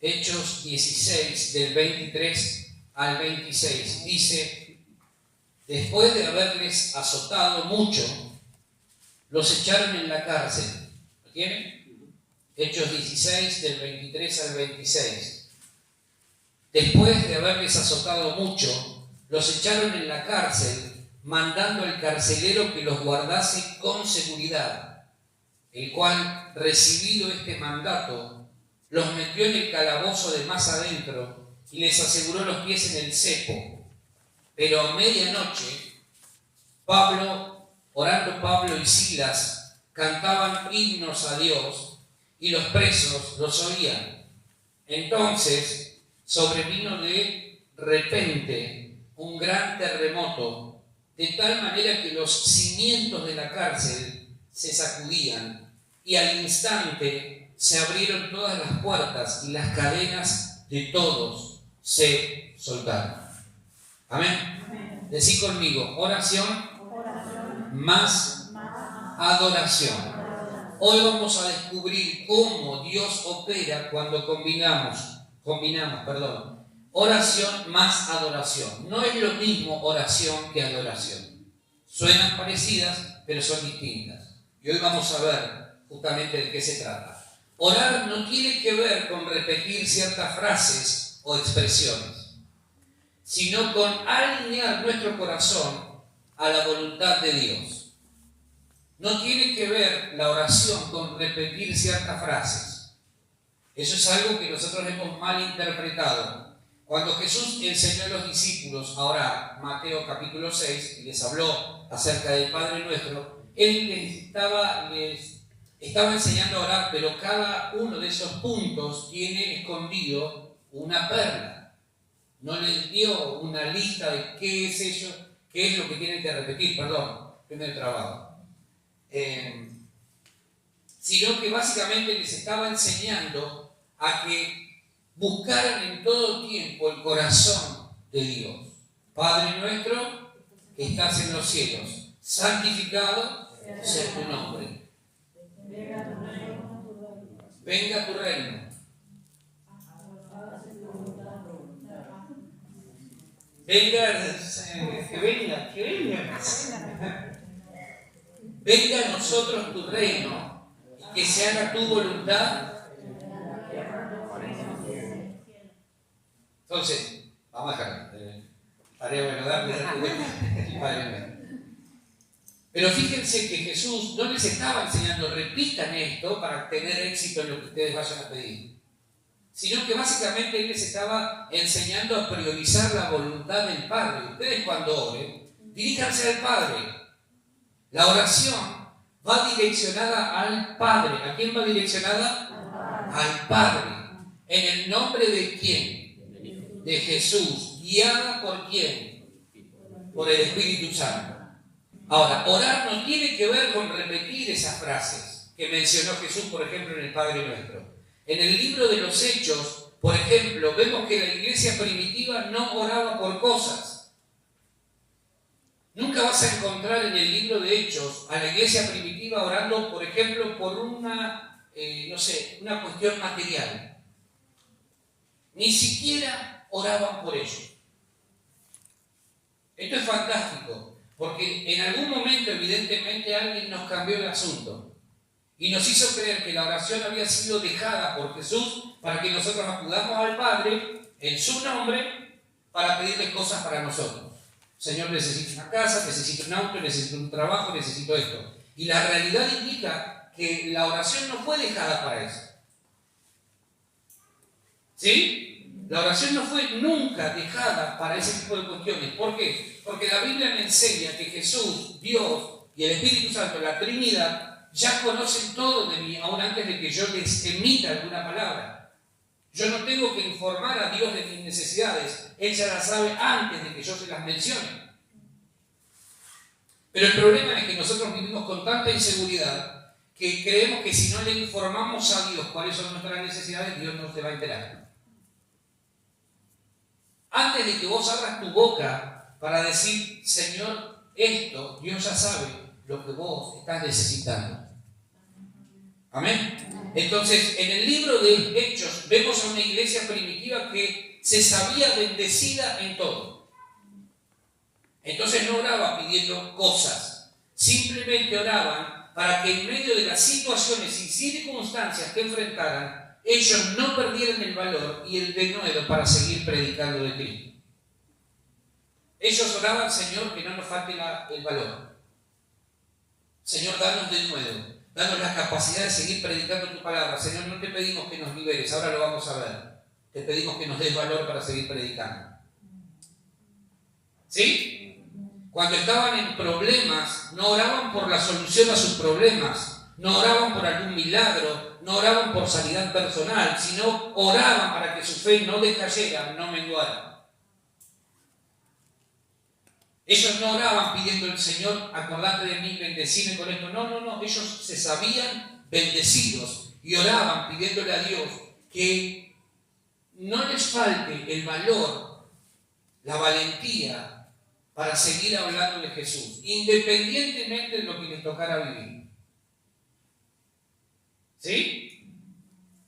Hechos 16, del 23 al 26. Dice: después de haberles azotado mucho, los echaron en la cárcel. ¿Lo tienen? Hechos 16, del 23 al 26. Después de haberles azotado mucho, los echaron en la cárcel, mandando al carcelero que los guardase con seguridad, el cual, recibido este mandato, los metió en el calabozo de más adentro y les aseguró los pies en el cepo. Pero a medianoche, orando Pablo y Silas, cantaban himnos a Dios y los presos los oían. Entonces sobrevino de repente un gran terremoto, de tal manera que los cimientos de la cárcel se sacudían y al instante se abrieron todas las puertas y las cadenas de todos se soltaron. Amén. Decí conmigo: oración más adoración. Hoy vamos a descubrir cómo Dios opera cuando combinamos, oración más adoración. No es lo mismo oración que adoración. Suenan parecidas, pero son distintas. Y hoy vamos a ver justamente de qué se trata. Orar no tiene que ver con repetir ciertas frases o expresiones, sino con alinear nuestro corazón a la voluntad de Dios. No tiene que ver la oración con repetir ciertas frases. Eso es algo que nosotros hemos malinterpretado. Cuando Jesús enseñó a los discípulos a orar, Mateo capítulo 6, y les habló acerca del Padre Nuestro, Él les estaba enseñando a orar, pero cada uno de esos puntos tiene escondido una perla. No les dio una lista de qué es ello, qué es lo que tienen que repetir, primer trabajo. Sino que básicamente les estaba enseñando a que buscaran en todo tiempo el corazón de Dios. Padre nuestro que estás en los cielos, santificado sea tu nombre. Venga tu reino. Venga a nosotros tu reino, y que se haga tu voluntad. Entonces, vamos a dejar. Pero fíjense que Jesús no les estaba enseñando, repitan esto para tener éxito en lo que ustedes vayan a pedir, sino que básicamente Él les estaba enseñando a priorizar la voluntad del Padre. Ustedes cuando oren, diríjanse al Padre. La oración va direccionada al Padre. ¿A quién va direccionada? Al Padre. ¿En el nombre de quién? De Jesús. ¿Guiada por quién? Por el Espíritu Santo. Ahora, orar no tiene que ver con repetir esas frases que mencionó Jesús, por ejemplo, en el Padre Nuestro. En el libro de los Hechos, por ejemplo, vemos que la iglesia primitiva no oraba por cosas. Nunca vas a encontrar en el libro de Hechos a la iglesia primitiva orando, por ejemplo, por una cuestión material. Ni siquiera oraban por ello. Esto es fantástico, porque en algún momento, evidentemente, alguien nos cambió el asunto y nos hizo creer que la oración había sido dejada por Jesús para que nosotros acudamos al Padre en su nombre para pedirle cosas para nosotros. Señor, necesito una casa, necesito un auto, necesito un trabajo, necesito esto. Y la realidad indica que la oración no fue dejada para eso. ¿Sí? La oración no fue nunca dejada para ese tipo de cuestiones. ¿Por qué? Porque la Biblia me enseña que Jesús, Dios y el Espíritu Santo, la Trinidad, ya conocen todo de mí, aún antes de que yo les emita alguna palabra. Yo no tengo que informar a Dios de mis necesidades. Él ya las sabe antes de que yo se las mencione. Pero el problema es que nosotros vivimos con tanta inseguridad que creemos que si no le informamos a Dios cuáles son nuestras necesidades, Dios no se va a enterar. Antes de que vos abras tu boca para decir, Señor, esto, Dios ya sabe lo que vos estás necesitando. Amén. Entonces, en el libro de Hechos vemos a una iglesia primitiva que se sabía bendecida en todo. Entonces no oraban pidiendo cosas, simplemente oraban para que en medio de las situaciones y circunstancias que enfrentaran, ellos no perdieran el valor y el denuedo para seguir predicando de Cristo. Ellos oraban: Señor, que no nos falte el valor. Señor, danos denuedo, danos la capacidad de seguir predicando tu palabra. Señor, no te pedimos que nos liberes, ahora lo vamos a ver. Te pedimos que nos des valor para seguir predicando. ¿Sí? Cuando estaban en problemas, no oraban por la solución a sus problemas, no oraban por algún milagro, no oraban por sanidad personal, sino oraban para que su fe no decayera, no menguara. Ellos no oraban pidiendo al Señor: acordate de mí, bendecime con esto. No. Ellos se sabían bendecidos y oraban pidiéndole a Dios que no les falte el valor, la valentía para seguir hablando de Jesús, independientemente de lo que les tocara vivir. ¿Sí?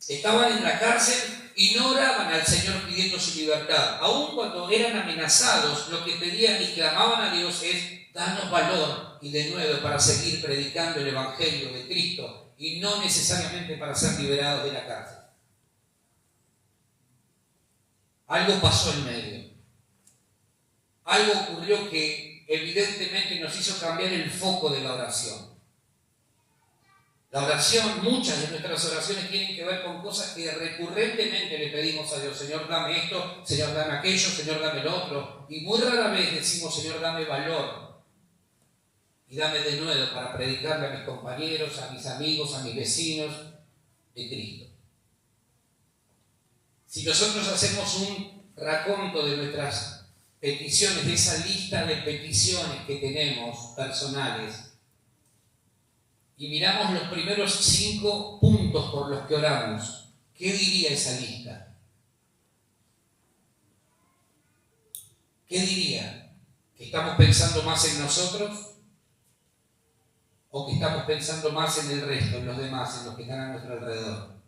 Estaban en la cárcel y no oraban al Señor pidiendo su libertad. Aun cuando eran amenazados, lo que pedían y clamaban a Dios es: danos valor y denuedo para seguir predicando el Evangelio de Cristo, y no necesariamente para ser liberados de la cárcel. Algo pasó en medio. Algo ocurrió que evidentemente nos hizo cambiar el foco de la oración. La oración, muchas de nuestras oraciones tienen que ver con cosas que recurrentemente le pedimos a Dios: Señor, dame esto, Señor, dame aquello, Señor, dame lo otro. Y muy rara vez decimos: Señor, dame valor y dame denuedo para predicarle a mis compañeros, a mis amigos, a mis vecinos de Cristo. Si nosotros hacemos un raconto de nuestras peticiones, de esa lista de peticiones que tenemos personales, y miramos los primeros 5 puntos por los que oramos, ¿qué diría esa lista? ¿Qué diría? ¿Que estamos pensando más en nosotros? ¿O que estamos pensando más en el resto, en los demás, en los que están a nuestro alrededor?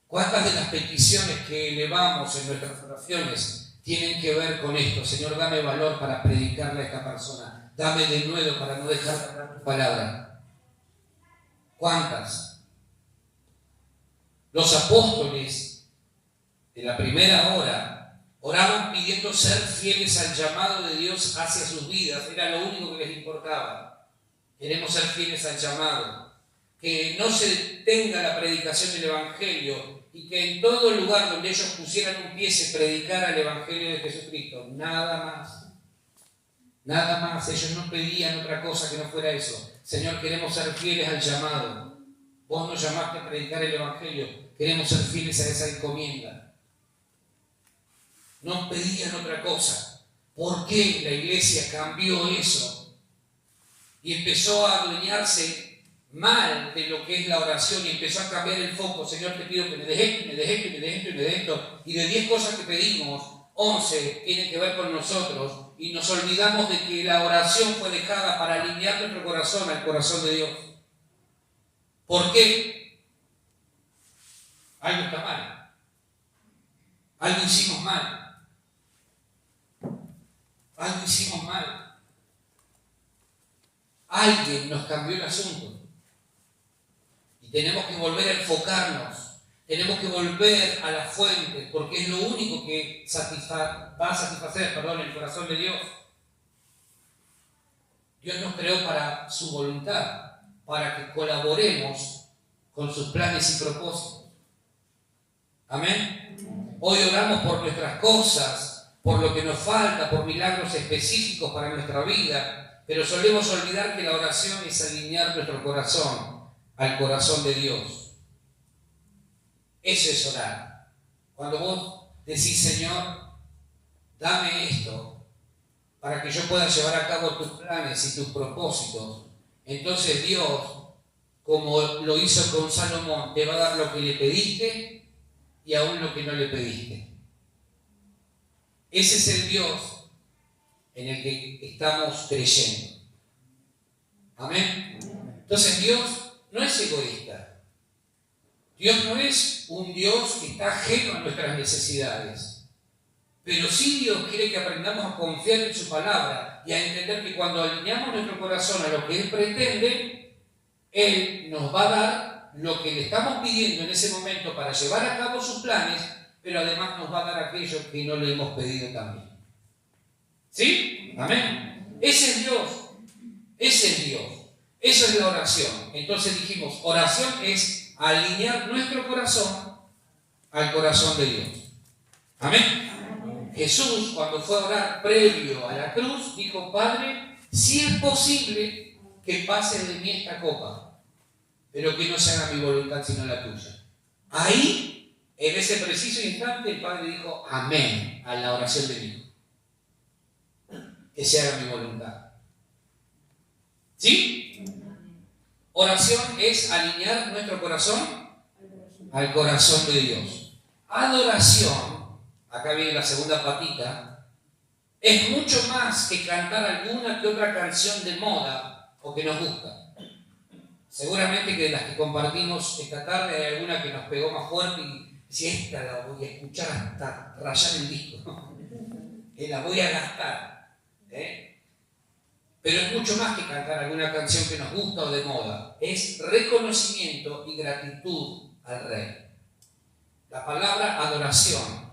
¿Cuántas de las peticiones que elevamos en nuestras oraciones tienen que ver con esto? Señor, dame valor para predicarle a esta persona, dame denuedo para no dejar de hablar tu palabra. ¿Cuántas? Los apóstoles de la primera hora oraban pidiendo ser fieles al llamado de Dios hacia sus vidas. Era lo único que les importaba. Queremos ser fieles al llamado, que no se detenga la predicación del Evangelio, y que en todo lugar donde ellos pusieran un pie se predicara el Evangelio de Jesucristo. Nada más. Nada más. Ellos no pedían otra cosa que no fuera eso. Señor, queremos ser fieles al llamado. Vos nos llamaste a predicar el Evangelio. Queremos ser fieles a esa encomienda. No pedían otra cosa. ¿Por qué la iglesia cambió eso? Y empezó a adueñarse mal de lo que es la oración y empezó a cambiar el foco. Señor, te pido que me des esto, me des esto, me des esto y me des esto. Y de 10 cosas que pedimos, 11 tienen que ver con nosotros, y nos olvidamos de que la oración fue dejada para alinear nuestro corazón al corazón de Dios. ¿Por qué? Algo está mal. Algo hicimos mal. Algo hicimos mal. Alguien nos cambió el asunto. Y tenemos que volver a enfocarnos. Tenemos que volver a la fuente, porque es lo único que va a satisfacer el corazón de Dios. Dios nos creó para su voluntad, para que colaboremos con sus planes y propósitos. Amén. Hoy oramos por nuestras cosas, por lo que nos falta, por milagros específicos para nuestra vida, pero solemos olvidar que la oración es alinear nuestro corazón al corazón de Dios. Eso es orar. Cuando vos decís: Señor, dame esto para que yo pueda llevar a cabo tus planes y tus propósitos, entonces Dios, como lo hizo con Salomón, te va a dar lo que le pediste y aún lo que no le pediste. Ese es el Dios en el que estamos creyendo. Amén. Entonces Dios no es egoísta. Dios no es un Dios que está ajeno a nuestras necesidades, pero sí Dios quiere que aprendamos a confiar en su palabra y a entender que cuando alineamos nuestro corazón a lo que Él pretende, Él nos va a dar lo que le estamos pidiendo en ese momento para llevar a cabo sus planes, pero además nos va a dar aquello que no le hemos pedido también. ¿Sí? Amén. Ese es Dios. Ese es Dios. Esa es la oración. Entonces dijimos, oración es alinear nuestro corazón al corazón de Dios. Amén. Jesús, cuando fue a orar previo a la cruz, dijo, Padre, si es posible que pase de mí esta copa, pero que no se haga mi voluntad sino la tuya. Ahí, en ese preciso instante, el Padre dijo, amén, a la oración de mi hijo. Que se haga mi voluntad. ¿Sí? Oración es alinear nuestro corazón al corazón de Dios. Adoración, acá viene la segunda patita, es mucho más que cantar alguna que otra canción de moda o que nos gusta. Seguramente que de las que compartimos esta tarde hay alguna que nos pegó más fuerte y si esta la voy a escuchar hasta rayar el disco, que la voy a gastar. Pero es mucho más que cantar alguna canción que nos gusta o de moda. Es reconocimiento y gratitud al Rey. La palabra adoración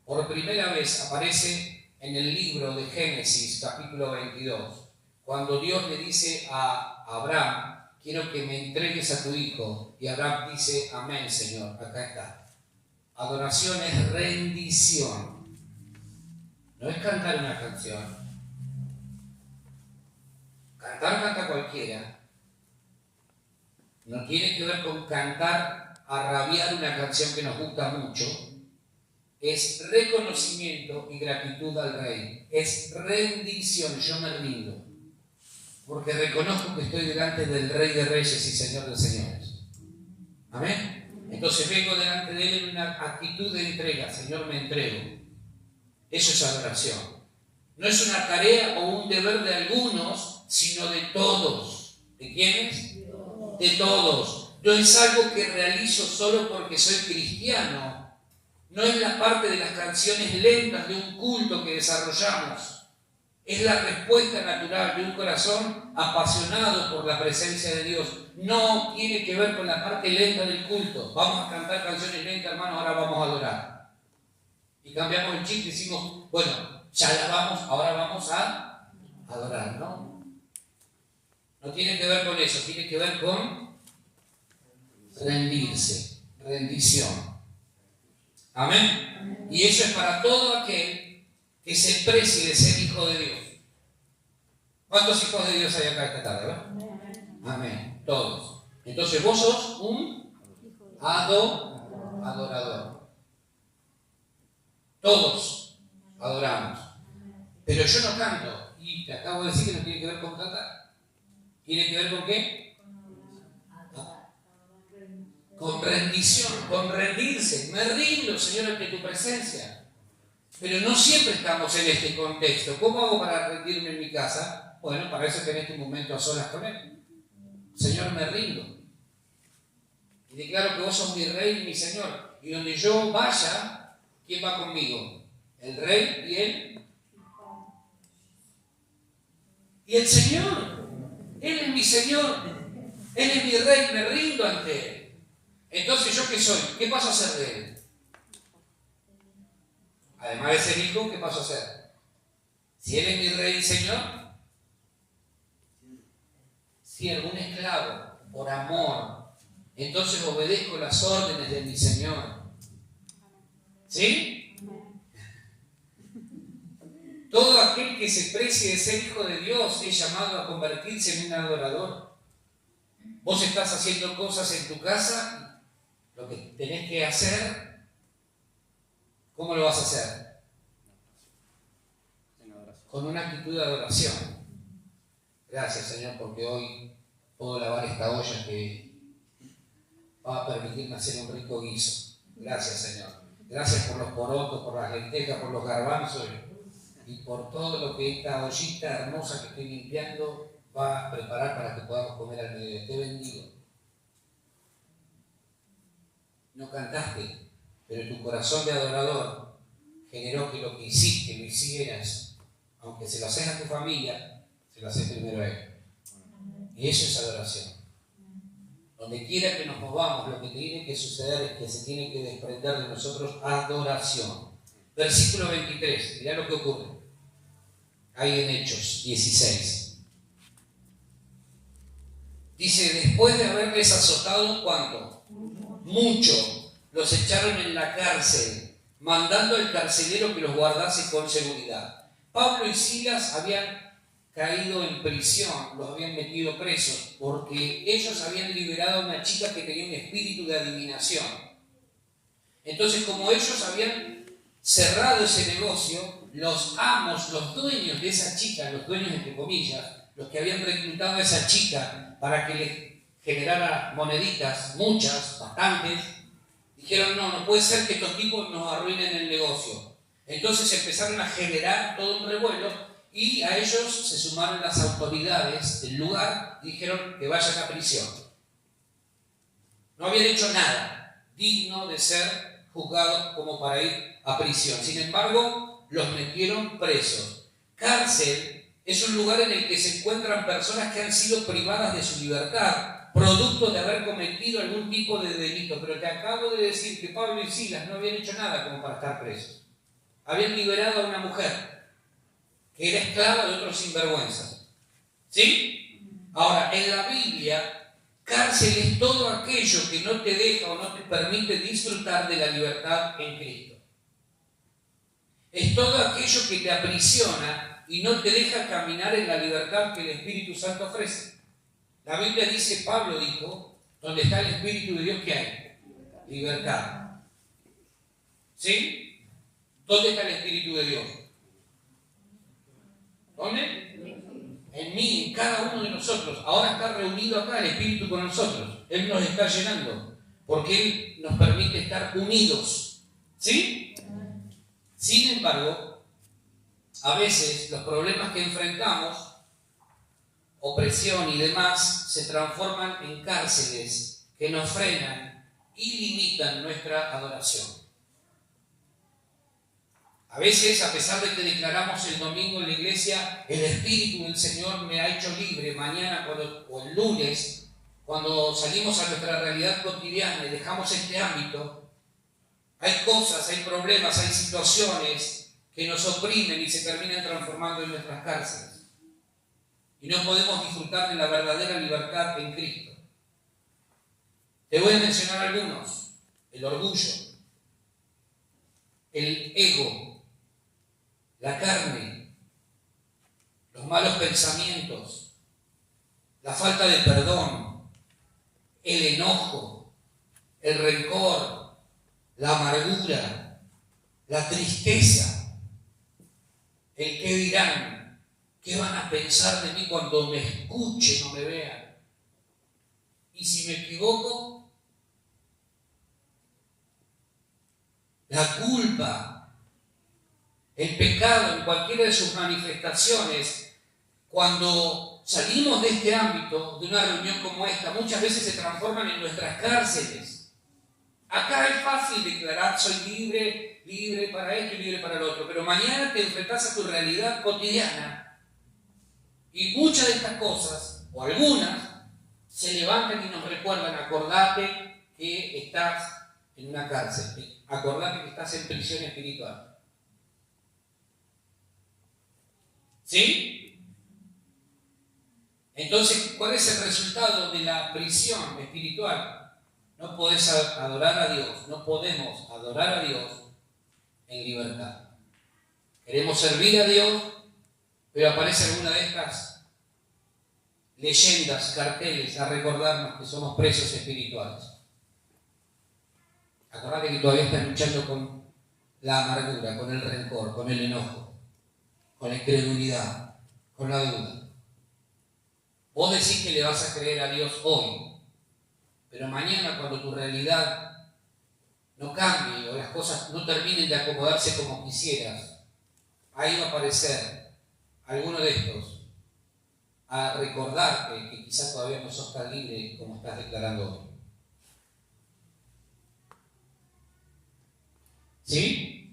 por primera vez aparece en el libro de Génesis, capítulo 22, cuando Dios le dice a Abraham, quiero que me entregues a tu hijo, y Abraham dice, amén, Señor, acá está. Adoración es rendición. No es cantar una canción. Cantar canta cualquiera. No tiene que ver con cantar a rabiar una canción que nos gusta mucho. Es reconocimiento y gratitud al Rey. Es rendición. Yo me rindo. Porque reconozco que estoy delante del Rey de Reyes y Señor de Señores. Amén. Entonces vengo delante de Él en una actitud de entrega. Señor, me entrego. Eso es adoración. No es una tarea o un deber de algunos, sino de todos. ¿De quiénes? De todos. No es algo que realizo solo porque soy cristiano. No es la parte de las canciones lentas de un culto que desarrollamos. Es la respuesta natural de un corazón apasionado por la presencia de Dios. No tiene que ver con la parte lenta del culto. Vamos a cantar canciones lentas, hermanos, ahora vamos a adorar. Y cambiamos el chip y decimos, bueno, ya la vamos, ahora vamos a adorar, ¿no? No tiene que ver con eso, tiene que ver con rendirse, rendición. Amén. Y eso es para todo aquel que se precie de ser hijo de Dios. ¿Cuántos hijos de Dios hay acá esta tarde? ¿Verdad? Amén. Todos. Entonces vos sos un adorador. Todos adoramos. Pero yo no canto. Y te acabo de decir que no tiene que ver con cantar. ¿Tiene que ver con qué? Con rendición, con rendirse. Me rindo, Señor, ante tu presencia. Pero no siempre estamos en este contexto. ¿Cómo hago para rendirme en mi casa? Bueno, para eso tenés este momento a solas con Él. Señor, me rindo. Y declaro que vos sos mi Rey y mi Señor. Y donde yo vaya, ¿quién va conmigo? El Rey y Él. Y el Señor. Él es mi Señor. Él es mi Rey. Me rindo ante Él. Entonces, ¿yo qué soy? ¿Qué paso a ser de Él? Además de ser hijo, ¿qué paso a ser? Si Él es mi Rey y Señor, siervo, un esclavo, por amor. Entonces obedezco las órdenes de mi Señor. ¿Sí? Todo aquel que se precie de ser hijo de Dios es llamado a convertirse en un adorador. Vos estás haciendo cosas en tu casa, lo que tenés que hacer, ¿cómo lo vas a hacer? Con una actitud de adoración. Gracias, Señor, porque hoy puedo lavar esta olla que va a permitirme hacer un rico guiso. Gracias, Señor. Gracias por los porotos, por las lentejas, por los garbanzos y por todo lo que esta ollita hermosa que estoy limpiando va a preparar para que podamos comer al mediodía. Te bendigo. no cantaste, pero tu corazón de adorador generó que lo que hiciste lo hicieras, aunque se lo haces a tu familia, se lo haces primero a Él. Y eso es adoración. Donde quiera que nos movamos, lo que tiene que suceder es que se tiene que desprender de nosotros adoración. Versículo 23, mirá lo que ocurre. Ahí en Hechos 16. Dice, después de haberles azotado, ¿cuánto? Mucho. Los echaron en la cárcel, mandando al carcelero que los guardase con seguridad. Pablo y Silas habían caído en prisión, los habían metido presos, porque ellos habían liberado a una chica que tenía un espíritu de adivinación. Entonces, como ellos habían cerrado ese negocio, los amos, los dueños de esa chica, los dueños entre comillas, los que habían reclutado a esa chica para que les generara moneditas, muchas, bastantes, dijeron, no puede ser que estos tipos nos arruinen el negocio. Entonces empezaron a generar todo un revuelo y a ellos se sumaron las autoridades del lugar y dijeron que vayan a prisión. No habían hecho nada digno de ser juzgados como para ir a prisión. Sin embargo, los metieron presos. Cárcel es un lugar en el que se encuentran personas que han sido privadas de su libertad, producto de haber cometido algún tipo de delito. Pero te acabo de decir que Pablo y Silas no habían hecho nada como para estar presos. Habían liberado a una mujer que era esclava de otros sinvergüenzas. ¿Sí? Ahora, en la Biblia, cárcel es todo aquello que no te deja o no te permite disfrutar de la libertad en Cristo. Es todo aquello que te aprisiona y no te deja caminar en la libertad que el Espíritu Santo ofrece. La Biblia dice, Pablo dijo, donde está el Espíritu de Dios, ¿qué hay? Libertad. ¿Sí? ¿Dónde está el Espíritu de Dios? ¿Dónde? En mí, en cada uno de nosotros. Ahora está reunido acá el Espíritu con nosotros. Él nos está llenando, porque Él nos permite estar unidos. ¿Sí? Sin embargo, a veces los problemas que enfrentamos, opresión y demás, se transforman en cárceles que nos frenan y limitan nuestra adoración. A veces, a pesar de que declaramos el domingo en la iglesia, el Espíritu del Señor me ha hecho libre, mañana o el lunes, cuando salimos a nuestra realidad cotidiana y dejamos este ámbito, hay cosas, hay problemas, hay situaciones que nos oprimen y se terminan transformando en nuestras cárceles. Y no podemos disfrutar de la verdadera libertad en Cristo. Te voy a mencionar algunos: el orgullo, el ego, la carne, los malos pensamientos, la falta de perdón, el enojo, el rencor, la amargura, la tristeza, el qué dirán, qué van a pensar de mí cuando me escuchen o me vean. Y si me equivoco, la culpa, el pecado en cualquiera de sus manifestaciones. Cuando salimos de este ámbito, de una reunión como esta, muchas veces se transforman en nuestras cárceles. Acá es fácil declarar, soy libre, libre para esto y libre para lo otro, pero mañana te enfrentas a tu realidad cotidiana y muchas de estas cosas, o algunas, se levantan y nos recuerdan, acordate que estás en una cárcel, acordate que estás en prisión espiritual. ¿Sí? Entonces, ¿cuál es el resultado de la prisión espiritual? No podés adorar a Dios, no podemos adorar a Dios en libertad. Queremos servir a Dios, pero aparece alguna de estas leyendas, carteles, a recordarnos que somos presos espirituales. Acordate que todavía estás luchando con la amargura, con el rencor, con el enojo, con la incredulidad, con la duda. Vos decís que le vas a creer a Dios hoy, pero mañana, cuando tu realidad no cambie o las cosas no terminen de acomodarse como quisieras, ahí va a aparecer alguno de estos a recordarte que quizás todavía no sos tan libre como estás declarando hoy. ¿Sí?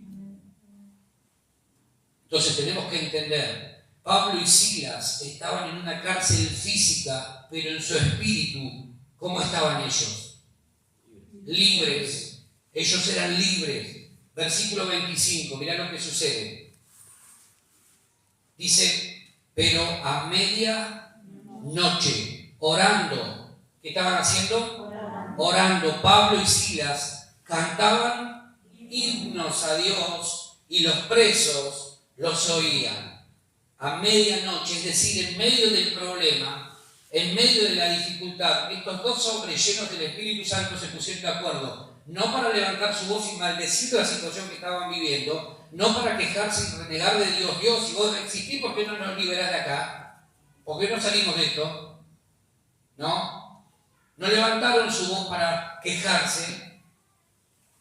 Entonces tenemos que entender, Pablo y Silas estaban en una cárcel física, pero en su espíritu, ¿cómo estaban ellos? Libres. Ellos eran libres. Versículo 25, mirá lo que sucede. Dice, pero a medianoche, orando, ¿qué estaban haciendo? Orando. Pablo y Silas cantaban himnos a Dios y los presos los oían. A medianoche, es decir, en medio del problema, en medio de la dificultad, estos dos hombres llenos del Espíritu Santo se pusieron de acuerdo, no para levantar su voz y maldecir la situación que estaban viviendo, no para quejarse y renegar de Dios. Dios, si vos existís, ¿por qué no nos liberás de acá? ¿Por qué no salimos de esto? ¿No? No levantaron su voz para quejarse,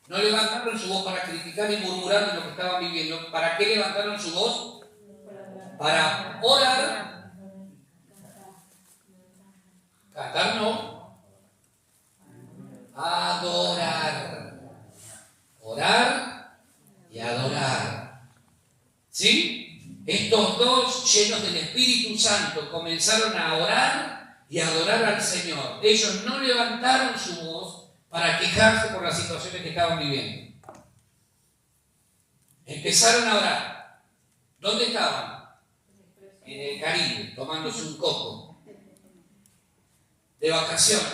no levantaron su voz para criticar y murmurar de lo que estaban viviendo. ¿Para qué levantaron su voz? Para orar. Cantar no. Adorar. Orar y adorar. ¿Sí? Estos dos, llenos del Espíritu Santo, comenzaron a orar y a adorar al Señor. Ellos no levantaron su voz para quejarse por las situaciones que estaban viviendo. Empezaron a orar. ¿Dónde estaban? En el Caribe, tomándose un coco. De vacaciones.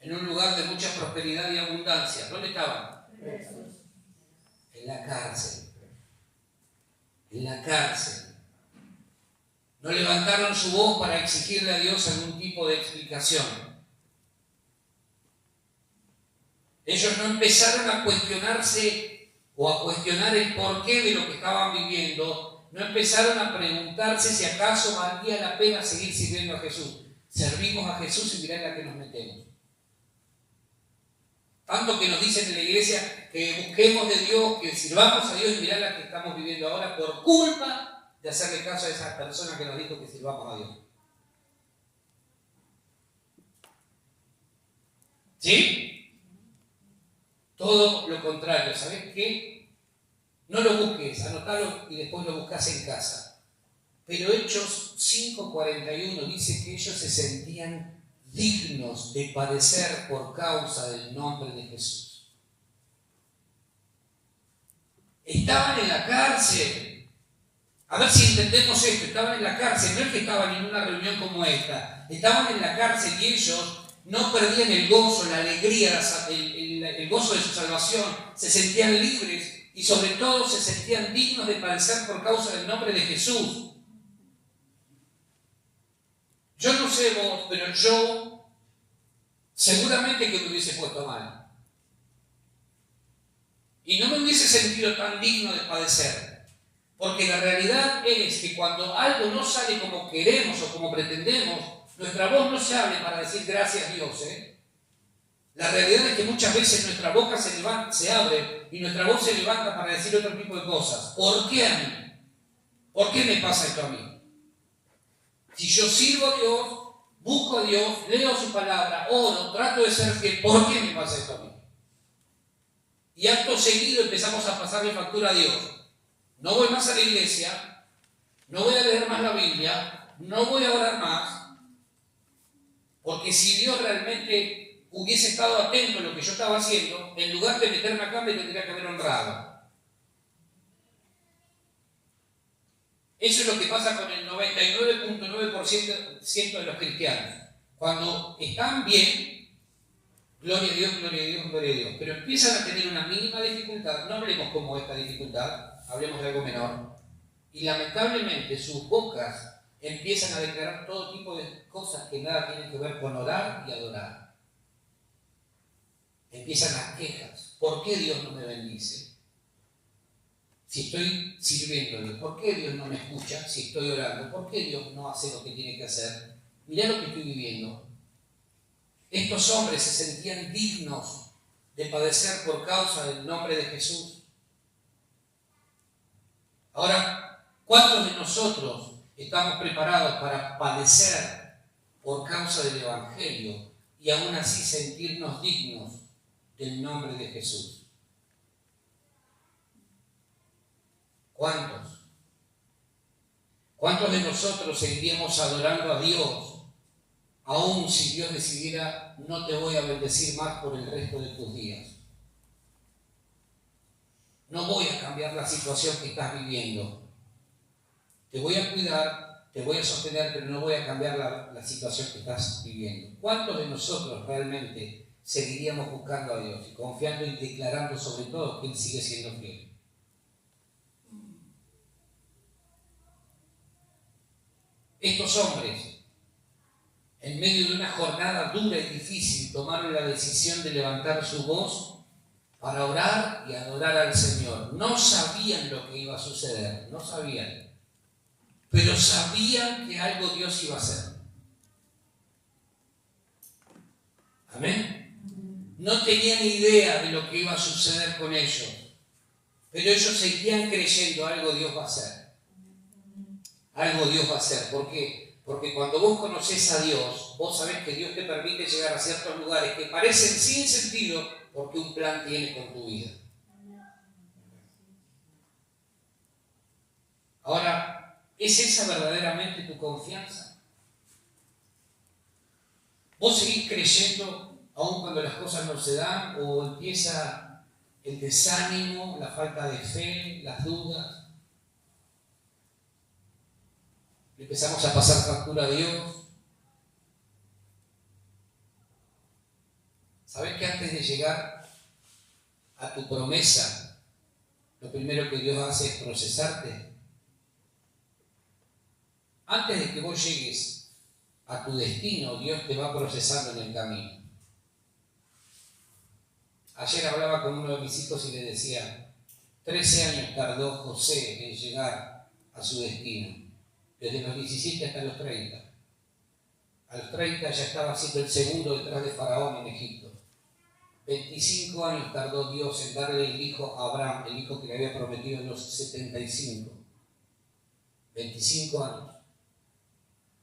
En un lugar de mucha prosperidad y abundancia. ¿Dónde estaban? En la cárcel. En la cárcel. No levantaron su voz para exigirle a Dios algún tipo de explicación. Ellos no empezaron a cuestionarse o a cuestionar el porqué de lo que estaban viviendo. No empezaron a preguntarse si acaso valía la pena seguir sirviendo a Jesús. Servimos a Jesús y mirá en la que nos metemos. Tanto que nos dicen en la iglesia que busquemos de Dios, que sirvamos a Dios y mirá la que estamos viviendo ahora por culpa de hacerle caso a esa persona que nos dijo que sirvamos a Dios. ¿Sí? Todo lo contrario. ¿Sabés qué? No lo busques, anotalo y después lo buscas en casa. Pero Hechos 5:41 dice que ellos se sentían dignos de padecer por causa del nombre de Jesús. Estaban en la cárcel. A ver si entendemos esto. Estaban en la cárcel. No es que estaban en una reunión como esta. Estaban en la cárcel y ellos no perdían el gozo, la alegría, el gozo de su salvación. Se sentían libres y sobre todo se sentían dignos de padecer por causa del nombre de Jesús. Yo no sé vos, pero yo seguramente que me hubiese puesto mal. Y no me hubiese sentido tan digno de padecer. Porque la realidad es que cuando algo no sale como queremos o como pretendemos, nuestra voz no se abre para decir gracias Dios. La realidad es que muchas veces nuestra boca se abre y nuestra voz se levanta para decir otro tipo de cosas. ¿Por qué a mí? ¿Por qué me pasa esto a mí? Si yo sirvo a Dios, busco a Dios, leo su palabra, oro, trato de ser fiel, ¿por qué me pasa esto a mí? Y acto seguido empezamos a pasarle factura a Dios. No voy más a la iglesia, no voy a leer más la Biblia, no voy a orar más, porque si Dios realmente hubiese estado atento a lo que yo estaba haciendo, en lugar de meterme acá me tendría que haber honrado. Eso es lo que pasa con el 99.9% de los cristianos. Cuando están bien, gloria a Dios, gloria a Dios, gloria a Dios. Pero empiezan a tener una mínima dificultad, no hablemos como esta dificultad, hablemos de algo menor. Y lamentablemente sus bocas empiezan a declarar todo tipo de cosas que nada tienen que ver con orar y adorar. Empiezan las quejas. ¿Por qué Dios no me bendice? Si estoy sirviéndole, ¿por qué Dios no me escucha? Si estoy orando, ¿por qué Dios no hace lo que tiene que hacer? Mirá lo que estoy viviendo. Estos hombres se sentían dignos de padecer por causa del nombre de Jesús. Ahora, ¿cuántos de nosotros estamos preparados para padecer por causa del Evangelio y aún así sentirnos dignos del nombre de Jesús? ¿Cuántos? ¿Cuántos de nosotros seguiríamos adorando a Dios, aun si Dios decidiera, no te voy a bendecir más por el resto de tus días? No voy a cambiar la situación que estás viviendo. Te voy a cuidar, te voy a sostener, pero no voy a cambiar la situación que estás viviendo. ¿Cuántos de nosotros realmente seguiríamos buscando a Dios y confiando y declarando sobre todo que Él sigue siendo fiel? Estos hombres, en medio de una jornada dura y difícil, tomaron la decisión de levantar su voz para orar y adorar al Señor. No sabían lo que iba a suceder, no sabían, pero sabían que algo Dios iba a hacer. Amén. No tenían idea de lo que iba a suceder con ellos, pero ellos seguían creyendo algo Dios va a hacer. Algo Dios va a hacer. ¿Por qué? Porque cuando vos conocés a Dios, vos sabés que Dios te permite llegar a ciertos lugares que parecen sin sentido porque un plan tiene con tu vida. Ahora, ¿es esa verdaderamente tu confianza? ¿Vos seguís creyendo aun cuando las cosas no se dan o empieza el desánimo, la falta de fe, las dudas? Le empezamos a pasar factura a Dios. ¿Sabés que antes de llegar a tu promesa, lo primero que Dios hace es procesarte? Antes de que vos llegues a tu destino, Dios te va procesando en el camino. Ayer hablaba con uno de mis hijos y le decía, 13 años tardó José en llegar a su destino. Desde los 17 hasta los 30. A los 30 ya estaba siendo el segundo detrás de Faraón en Egipto. 25 años tardó Dios en darle el hijo a Abraham, el hijo que le había prometido en los 75. 25 años.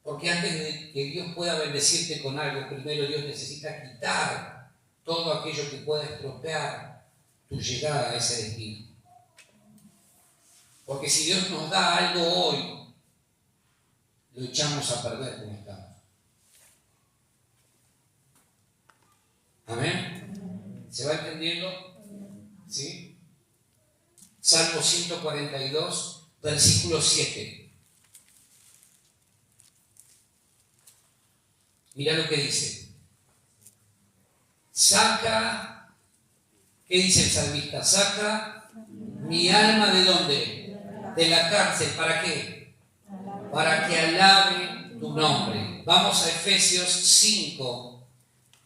Porque antes de que Dios pueda bendecirte con algo, primero Dios necesita quitar todo aquello que pueda estropear tu llegada a ese destino. Porque si Dios nos da algo hoy, lo echamos a perder como estamos. ¿Amén? ¿Se va entendiendo? ¿Sí? Salmo 142, versículo 7. Mira lo que dice. Saca, ¿qué dice el salmista? Saca mi alma ¿de dónde? De la cárcel. ¿Para qué? Para que alabe tu nombre. Vamos a Efesios 5,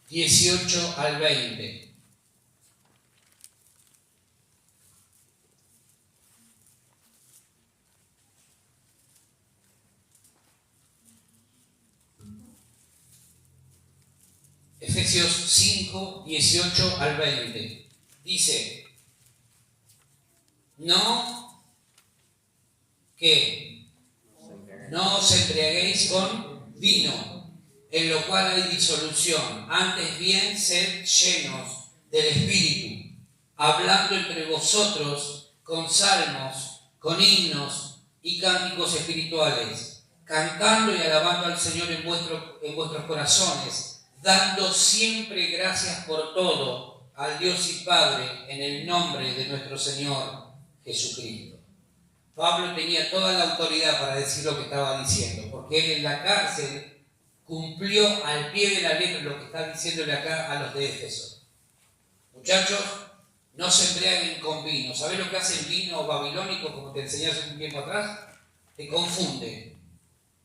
18 al 20. Efesios 5, 18 al 20. Dice, no os embriaguéis con vino, en lo cual hay disolución. Antes bien, sed llenos del Espíritu, hablando entre vosotros con salmos, con himnos y cánticos espirituales, cantando y alabando al Señor en vuestros corazones, dando siempre gracias por todo al Dios y Padre en el nombre de nuestro Señor Jesucristo. Pablo tenía toda la autoridad para decir lo que estaba diciendo, porque él en la cárcel cumplió al pie de la letra lo que está diciéndole acá a los de Éfeso. Muchachos, no se embriaguen con vino. ¿Sabés lo que hace el vino babilónico, como te enseñé hace un tiempo atrás? Te confunde,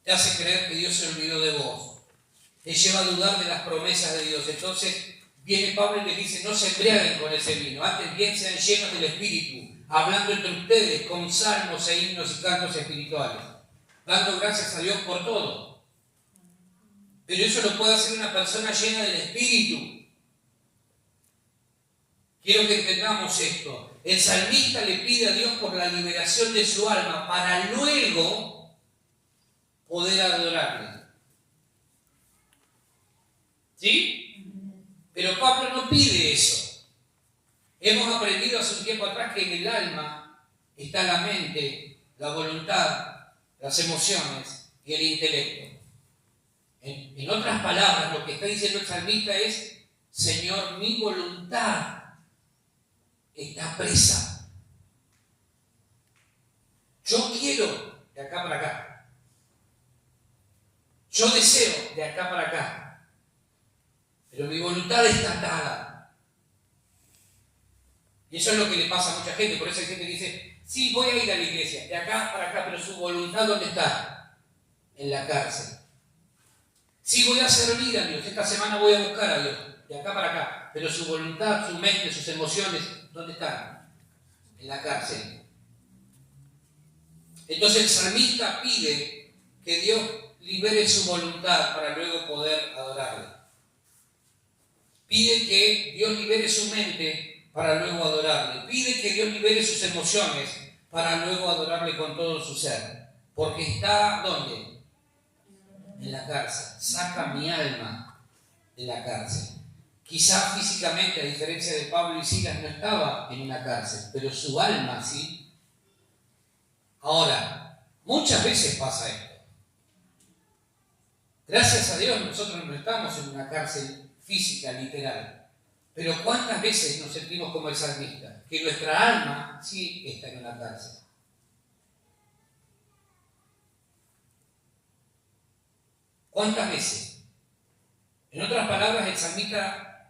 te hace creer que Dios se olvidó de vos, te lleva a dudar de las promesas de Dios. Entonces viene Pablo y les dice, no se embriaguen con ese vino, antes bien sean llenos del Espíritu, hablando entre ustedes con salmos e himnos y cantos espirituales, dando gracias a Dios por todo. Pero eso lo puede hacer una persona llena del Espíritu. Quiero que entendamos esto. El salmista le pide a Dios por la liberación de su alma para luego poder adorarle. ¿Sí? Pero Pablo no pide eso. Hemos aprendido hace un tiempo atrás que en el alma está la mente, la voluntad, las emociones y el intelecto. En otras palabras, lo que está diciendo el salmista es: Señor, mi voluntad está presa. Yo quiero de acá para acá. Yo deseo de acá para acá. Pero mi voluntad está atada. Y eso es lo que le pasa a mucha gente. Por eso hay gente que dice: sí, voy a ir a la iglesia, de acá para acá, pero su voluntad, ¿dónde está? En la cárcel. Sí, voy a servir a Dios, esta semana voy a buscar a Dios, de acá para acá, pero su voluntad, su mente, sus emociones, ¿dónde están? En la cárcel. Entonces el salmista pide que Dios libere su voluntad para luego poder adorarle. Pide que Dios libere su mente para luego adorarle. Pide que Dios libere sus emociones para luego adorarle con todo su ser. Porque está, ¿dónde? En la cárcel. Saca mi alma de la cárcel. Quizá físicamente, a diferencia de Pablo y Silas, no estaba en una cárcel, pero su alma sí. Ahora, muchas veces pasa esto. Gracias a Dios nosotros no estamos en una cárcel física, literal. Pero ¿cuántas veces nos sentimos como el salmista? Que nuestra alma sí está en una cárcel. ¿Cuántas veces? En otras palabras, el salmista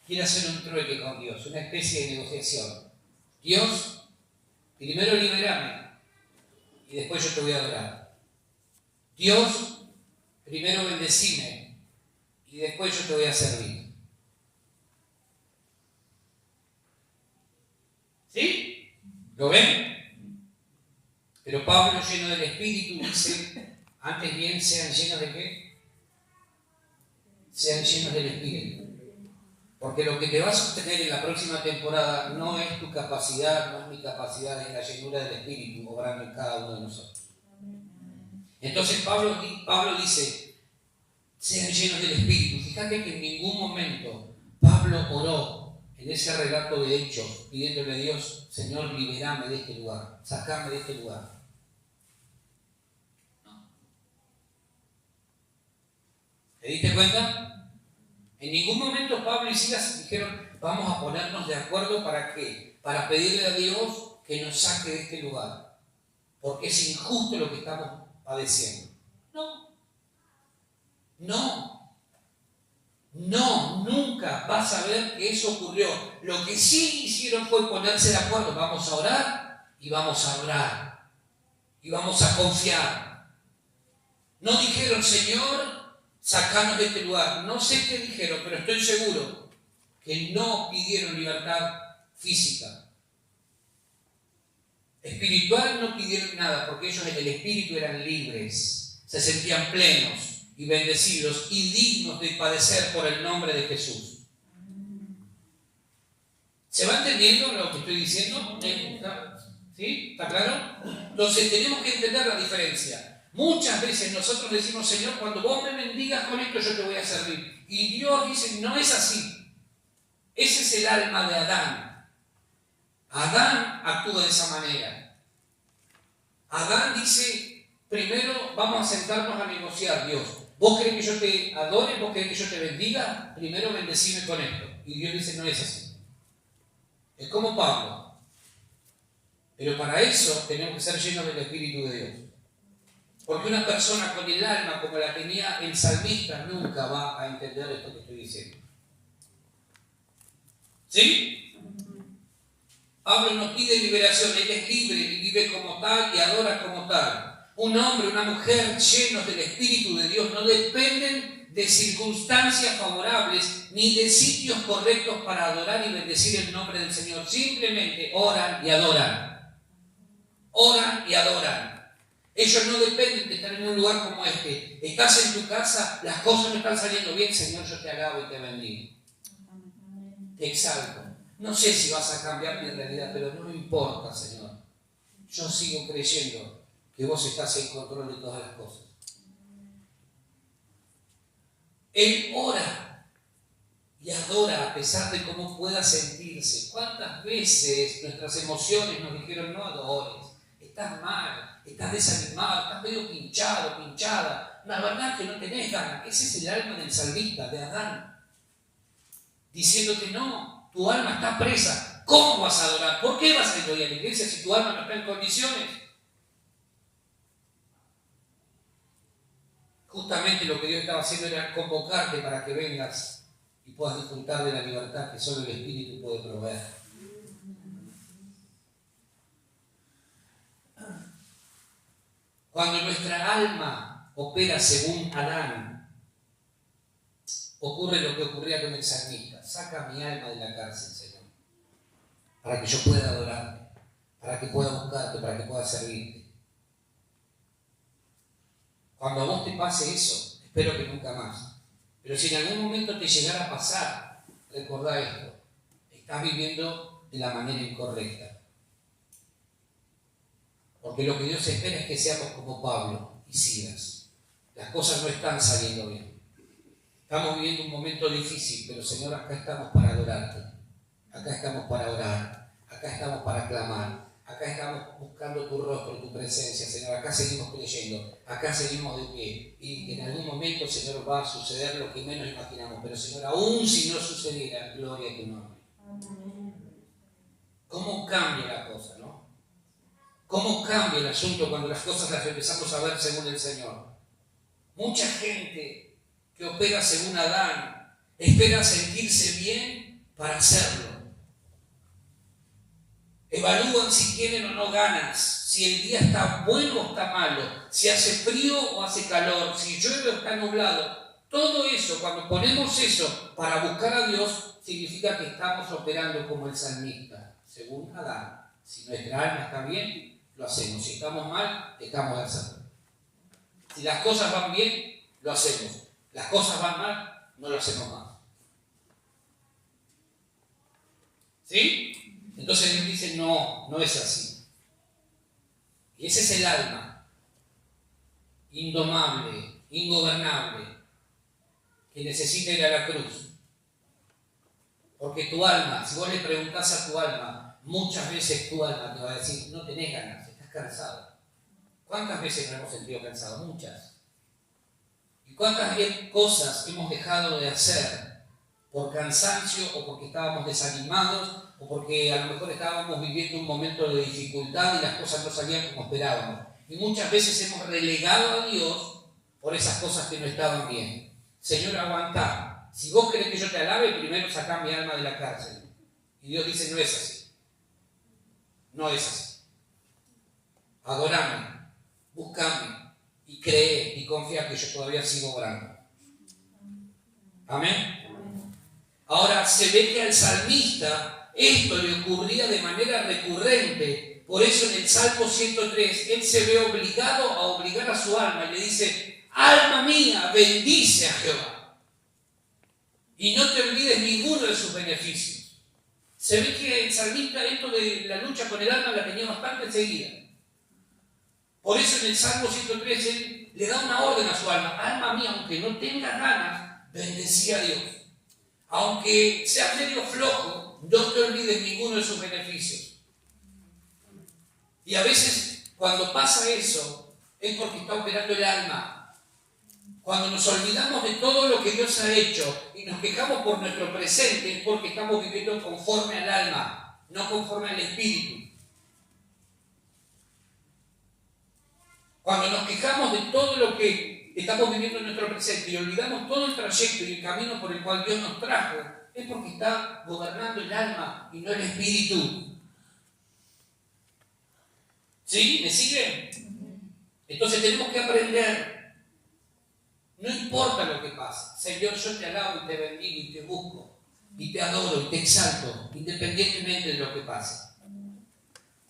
quiere hacer un trueque con Dios, una especie de negociación. Dios, primero libérame y después yo te voy a adorar. Dios, primero bendecime y después yo te voy a servir. ¿Sí? ¿Lo ven? Pero Pablo, lleno del Espíritu, dice: antes bien sean llenos de ¿qué? Sean llenos del Espíritu. Porque lo que te va a sostener en la próxima temporada no es tu capacidad, no es mi capacidad, es la llenura del Espíritu obrando en cada uno de nosotros. Entonces Pablo dice: sean llenos del Espíritu. Fíjate que en ningún momento Pablo oró en ese relato de Hechos pidiéndole a Dios: Señor, liberame de este lugar, sacame de este lugar. ¿Te diste cuenta? En ningún momento Pablo y Silas dijeron: vamos a ponernos de acuerdo ¿para qué? Para pedirle a Dios que nos saque de este lugar, porque es injusto lo que estamos padeciendo. No, nunca vas a ver que eso ocurrió. Lo que sí hicieron fue ponerse de acuerdo: vamos a orar y vamos a orar y vamos a confiar. No dijeron: Señor, sacanos de este lugar. No sé qué dijeron, pero estoy seguro que no pidieron libertad física. Espiritual no pidieron nada, porque ellos en el espíritu eran libres, se sentían plenos y bendecidos y dignos de padecer por el nombre de Jesús. ¿Se va entendiendo lo que estoy diciendo? ¿Sí? ¿Está claro? Entonces tenemos que entender la diferencia. Muchas veces nosotros decimos: Señor, cuando vos me bendigas con esto, yo te voy a servir. Y Dios dice: no es así. Ese es el alma de Adán. Adán actúa de esa manera. Adán dice: primero vamos a sentarnos a negociar, Dios. ¿Vos querés que yo te adore? ¿Vos querés que yo te bendiga? Primero bendecime con esto. Y Dios dice: no es así. Es como Pablo. Pero para eso tenemos que ser llenos del Espíritu de Dios. Porque una persona con el alma como la tenía el salmista nunca va a entender esto que estoy diciendo. ¿Sí? Pablo no pide liberación, él es libre y vive como tal y adora como tal. Un hombre, una mujer llenos del Espíritu de Dios no dependen de circunstancias favorables ni de sitios correctos para adorar y bendecir el nombre del Señor. Simplemente oran y adoran. Oran y adoran. Ellos no dependen de estar en un lugar como este. Estás en tu casa, las cosas no están saliendo bien, Señor, yo te alabo y te bendigo. Te exalto. No sé si vas a cambiar mi realidad, pero no me importa, Señor. Yo sigo creyendo que vos estás en control de todas las cosas. Él ora y adora a pesar de cómo pueda sentirse. ¿Cuántas veces nuestras emociones nos dijeron no adores? Estás mal, estás desanimado, estás medio pinchado, pinchada. La verdad que no tenés ganas. Ese es el alma del salmista, de Adán. Diciéndote no, tu alma está presa. ¿Cómo vas a adorar? ¿Por qué vas a ir hoy a la iglesia si tu alma no está en condiciones? Justamente lo que Dios estaba haciendo era convocarte para que vengas y puedas disfrutar de la libertad que solo el Espíritu puede proveer. Cuando nuestra alma opera según Adán, ocurre lo que ocurría con el salmista. Saca mi alma de la cárcel, Señor, para que yo pueda adorarte, para que pueda buscarte, para que pueda servirte. Cuando a vos te pase eso, espero que nunca más. Pero si en algún momento te llegara a pasar, recordá esto: estás viviendo de la manera incorrecta. Porque lo que Dios espera es que seamos como Pablo y Silas. Las cosas no están saliendo bien. Estamos viviendo un momento difícil, pero Señor, acá estamos para adorarte. Acá estamos para orar. Acá estamos para clamar. Acá estamos buscando tu rostro, tu presencia, Señor. Acá seguimos creyendo. Acá seguimos de pie. Y en algún momento, Señor, va a suceder lo que menos imaginamos. Pero, Señor, aún si no sucediera, gloria a tu nombre. ¿Cómo cambia la cosa, no? ¿Cómo cambia el asunto cuando las cosas las empezamos a ver según el Señor? Mucha gente que opera según Adán espera sentirse bien para hacerlo. Evalúan si tienen o no ganas, si el día está bueno o está malo, si hace frío o hace calor, si llueve o está nublado. Todo eso, cuando ponemos eso para buscar a Dios, significa que estamos operando como el salmista, según Adán. Si nuestra alma está bien, lo hacemos. Si estamos mal, dejamos de hacerlo. Si las cosas van bien, lo hacemos. Las cosas van mal, no lo hacemos más. ¿Sí? Entonces Dios dice, no, no es así. Y ese es el alma, indomable, ingobernable, que necesita ir a la cruz. Porque tu alma, si vos le preguntás a tu alma, muchas veces tu alma te va a decir, no tenés ganas, estás cansado. ¿Cuántas veces nos hemos sentido cansados? Muchas. ¿Y cuántas cosas hemos dejado de hacer por cansancio o porque estábamos desanimados o porque a lo mejor estábamos viviendo un momento de dificultad y las cosas no salían como esperábamos? Y muchas veces hemos relegado a Dios por esas cosas que no estaban bien. Señor, aguantá. Si vos querés que yo te alabe, primero sacá mi alma de la cárcel. Y Dios dice, no es así. No es así. Adorame, búscame y cree y confía que yo todavía sigo orando. Amén. Ahora se ve que al salmista esto le ocurría de manera recurrente. Por eso en el Salmo 103 él se ve obligado a obligar a su alma y le dice, alma mía, bendice a Jehová y no te olvides ninguno de sus beneficios. Se ve que el salmista esto de la lucha con el alma la tenía bastante enseguida. Por eso en el Salmo 103 él le da una orden a su alma, alma mía, aunque no tengas ganas, bendecí a Dios. Aunque sea medio flojo, no te olvides ninguno de sus beneficios. Y a veces cuando pasa eso es porque está operando el alma. Cuando nos olvidamos de todo lo que Dios ha hecho y nos quejamos por nuestro presente es porque estamos viviendo conforme al alma, no conforme al espíritu. Cuando nos quejamos de todo lo que estamos viviendo en nuestro presente y olvidamos todo el trayecto y el camino por el cual Dios nos trajo, es porque está gobernando el alma y no el espíritu. ¿Sí? ¿Me siguen? Entonces tenemos que aprender. No importa lo que pase. Señor, yo te alabo y te bendigo y te busco y te adoro y te exalto, independientemente de lo que pase.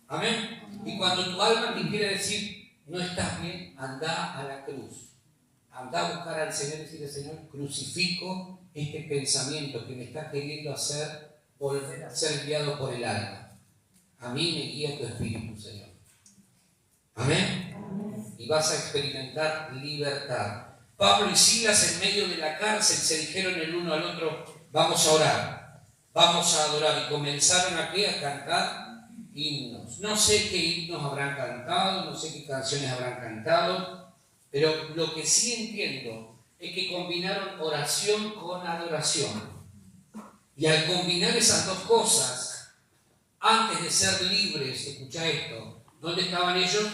Amén. Y cuando tu alma te quiere decir, no estás bien, anda a la cruz. Anda a buscar al Señor y decirle, Señor, crucifico este pensamiento que me está queriendo hacer volver a ser guiado por el alma. A mí me guía tu espíritu, Señor. Amén. Amén. Y vas a experimentar libertad. Pablo y Silas en medio de la cárcel se dijeron el uno al otro, vamos a orar, vamos a adorar. Y comenzaron aquí a cantar himnos. No sé qué himnos habrán cantado, no sé qué canciones habrán cantado, pero lo que sí entiendo es que combinaron oración con adoración. Y al combinar esas dos cosas, antes de ser libres, escucha esto, ¿dónde estaban ellos?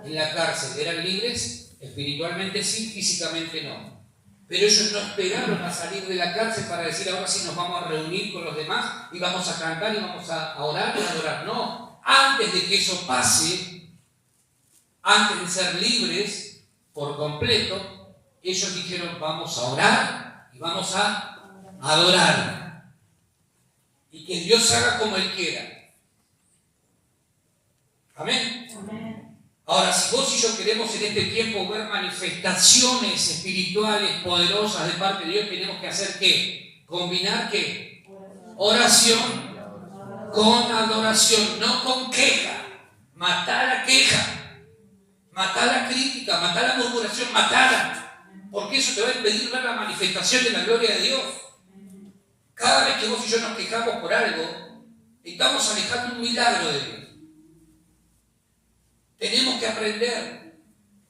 En la cárcel. ¿Eran libres? Espiritualmente sí, físicamente no. Pero ellos no esperaron a salir de la cárcel para decir ahora sí nos vamos a reunir con los demás y vamos a cantar y vamos a orar y a adorar. No, antes de que eso pase, antes de ser libres por completo, ellos dijeron vamos a orar y vamos a adorar. Y que Dios haga como Él quiera. Amén. Ahora, si vos y yo queremos en este tiempo ver manifestaciones espirituales poderosas de parte de Dios, tenemos que hacer ¿qué? Combinar ¿qué? Oración con adoración, no con queja. Matar la queja, matar la crítica, matar la murmuración, matarla. Porque eso te va a impedir ver la manifestación de la gloria de Dios. Cada vez que vos y yo nos quejamos por algo, estamos alejando un milagro de Dios. Tenemos que aprender,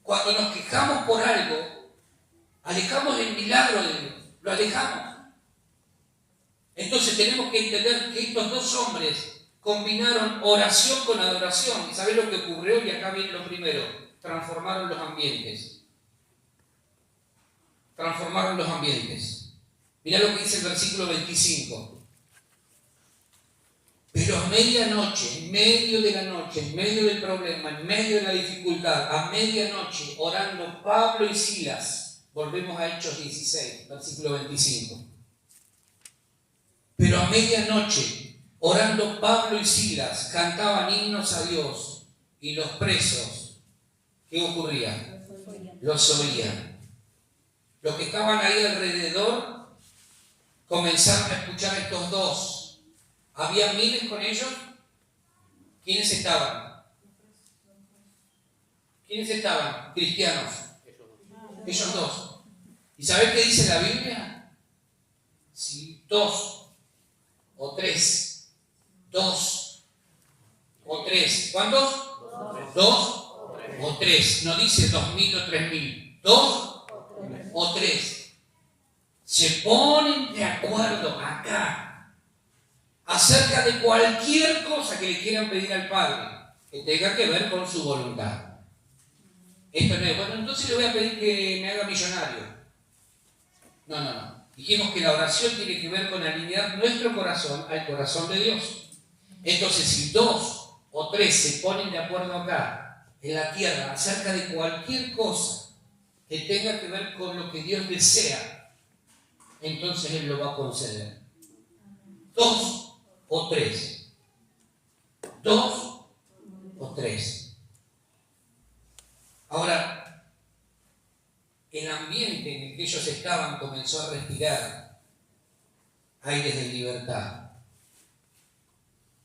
cuando nos quejamos por algo, alejamos el milagro de Dios, lo alejamos. Entonces tenemos que entender que estos dos hombres combinaron oración con adoración. ¿Y sabés lo que ocurrió? Y acá viene lo primero, transformaron los ambientes. Transformaron los ambientes. Mirá lo que dice el versículo 25. Pero a medianoche, en medio de la noche, en medio del problema, en medio de la dificultad, a medianoche, orando Pablo y Silas, volvemos a Hechos 16, versículo 25. Pero a medianoche, orando Pablo y Silas, cantaban himnos a Dios, y los presos, ¿qué ocurría? Los oían. Los que estaban ahí alrededor comenzaron a escuchar a estos dos. ¿Había miles con ellos? ¿Quiénes estaban? ¿Quiénes estaban? Cristianos. Ellos dos. ¿Y sabés qué dice la Biblia? Si dos o tres. Dos o tres. ¿Cuántos? Dos o tres. No dice 2000 o 3000. Dos o tres. Se ponen de acuerdo acá acerca de cualquier cosa que le quieran pedir al Padre, que tenga que ver con su voluntad. Esto no es, bueno, entonces le voy a pedir que me haga millonario. No. Dijimos que la oración tiene que ver con alinear nuestro corazón al corazón de Dios. Entonces, si dos o tres se ponen de acuerdo acá, en la tierra, acerca de cualquier cosa que tenga que ver con lo que Dios desea, entonces Él lo va a conceder. Dos o tres. Dos o tres. Ahora, el ambiente en el que ellos estaban comenzó a respirar aires de libertad.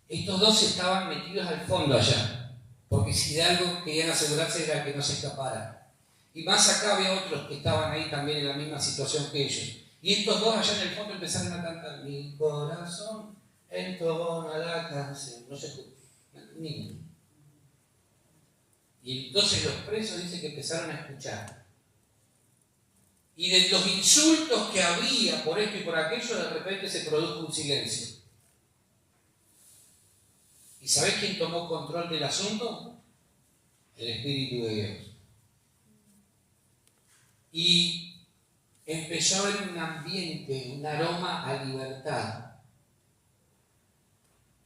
Estos dos estaban metidos al fondo allá, porque si de algo querían asegurarse era que no se escaparan. Y más acá había otros que estaban ahí también en la misma situación que ellos. Y estos dos allá en el fondo empezaron a cantar: mi corazón entona la canción. No se escucha. Ni. Y entonces los presos dicen que empezaron a escuchar. Y de los insultos que había por esto y por aquello, de repente se produjo un silencio. ¿Y sabés quién tomó control del asunto? El Espíritu de Dios. Y empezó a haber un ambiente, un aroma a libertad.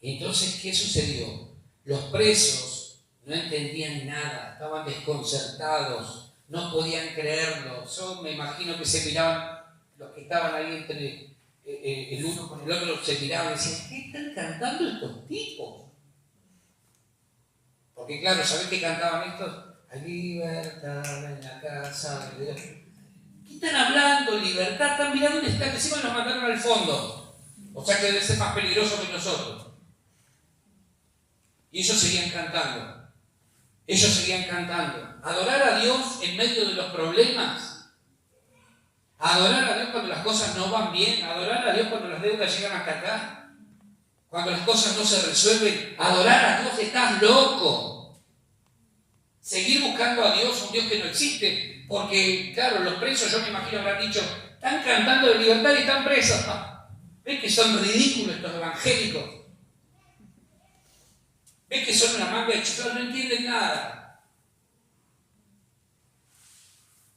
Entonces, ¿qué sucedió? Los presos no entendían nada, estaban desconcertados, no podían creerlo. Yo me imagino que se miraban, los que estaban ahí entre el uno con el otro, se miraban y decían: ¿qué están cantando estos tipos? Porque claro, ¿sabés qué cantaban estos? Libertad en la casa de Dios. ¿Qué están hablando? Libertad, están mirando dónde están, encima nos mandaron al fondo. O sea que debe ser más peligroso que nosotros. Y ellos seguían cantando. Ellos seguían cantando. Adorar a Dios en medio de los problemas Adorar a Dios cuando las cosas no van bien, adorar a Dios cuando las deudas llegan hasta acá, cuando las cosas no se resuelven, adorar a Dios, estás loco. Seguir buscando a Dios, un Dios que no existe, porque claro, los presos, yo me imagino, habrán dicho, están cantando de libertad y están presos. ¿Ves que son ridículos estos evangélicos? ¿Ves que son una manga de chiflados? No entienden nada.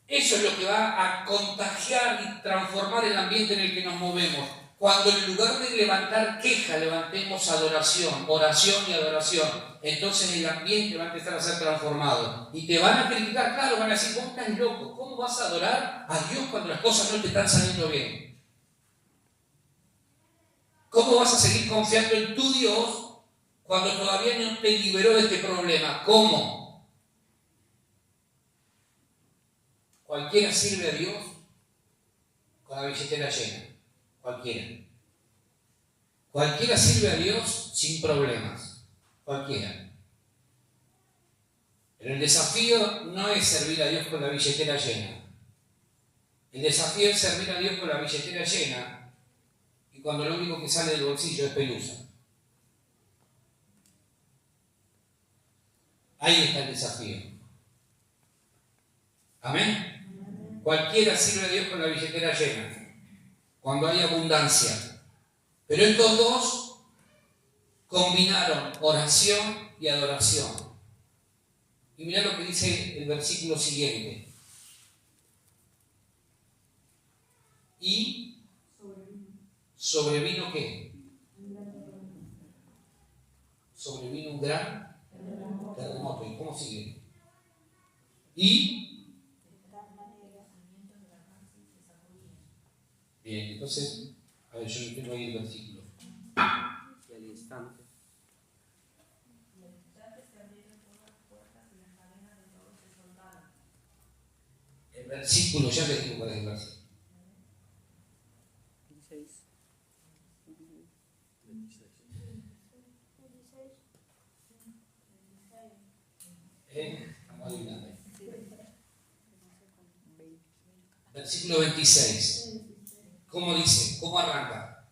Eso es lo que va a contagiar y transformar el ambiente en el que nos movemos. Cuando en lugar de levantar queja, levantemos adoración, oración y adoración, entonces el ambiente va a empezar a ser transformado. Y te van a criticar, claro, van a decir, vos estás loco, ¿cómo vas a adorar a Dios cuando las cosas no te están saliendo bien? ¿Cómo vas a seguir confiando en tu Dios cuando todavía no te liberó de este problema? ¿Cómo? Cualquiera sirve a Dios con la billetera llena. Cualquiera. Cualquiera sirve a Dios sin problemas. Cualquiera. Pero el desafío no es servir a Dios con la billetera llena. El desafío es servir a Dios con la billetera llena y cuando lo único que sale del bolsillo es pelusa. Ahí está el desafío. Amén. Cualquiera sirve a Dios con la billetera llena cuando hay abundancia. Pero estos dos combinaron oración y adoración. Y mirá lo que dice el versículo siguiente. Y sobrevino ¿qué? Sobrevino un gran terremoto. ¿Y cómo sigue? Y bien, entonces, a ver, yo tengo ahí el versículo. Y al instante. El versículo, ya les digo cuál es el versículo. 26. Estamos adivinando. Versículo 26. ¿Cómo dice? ¿Cómo arranca?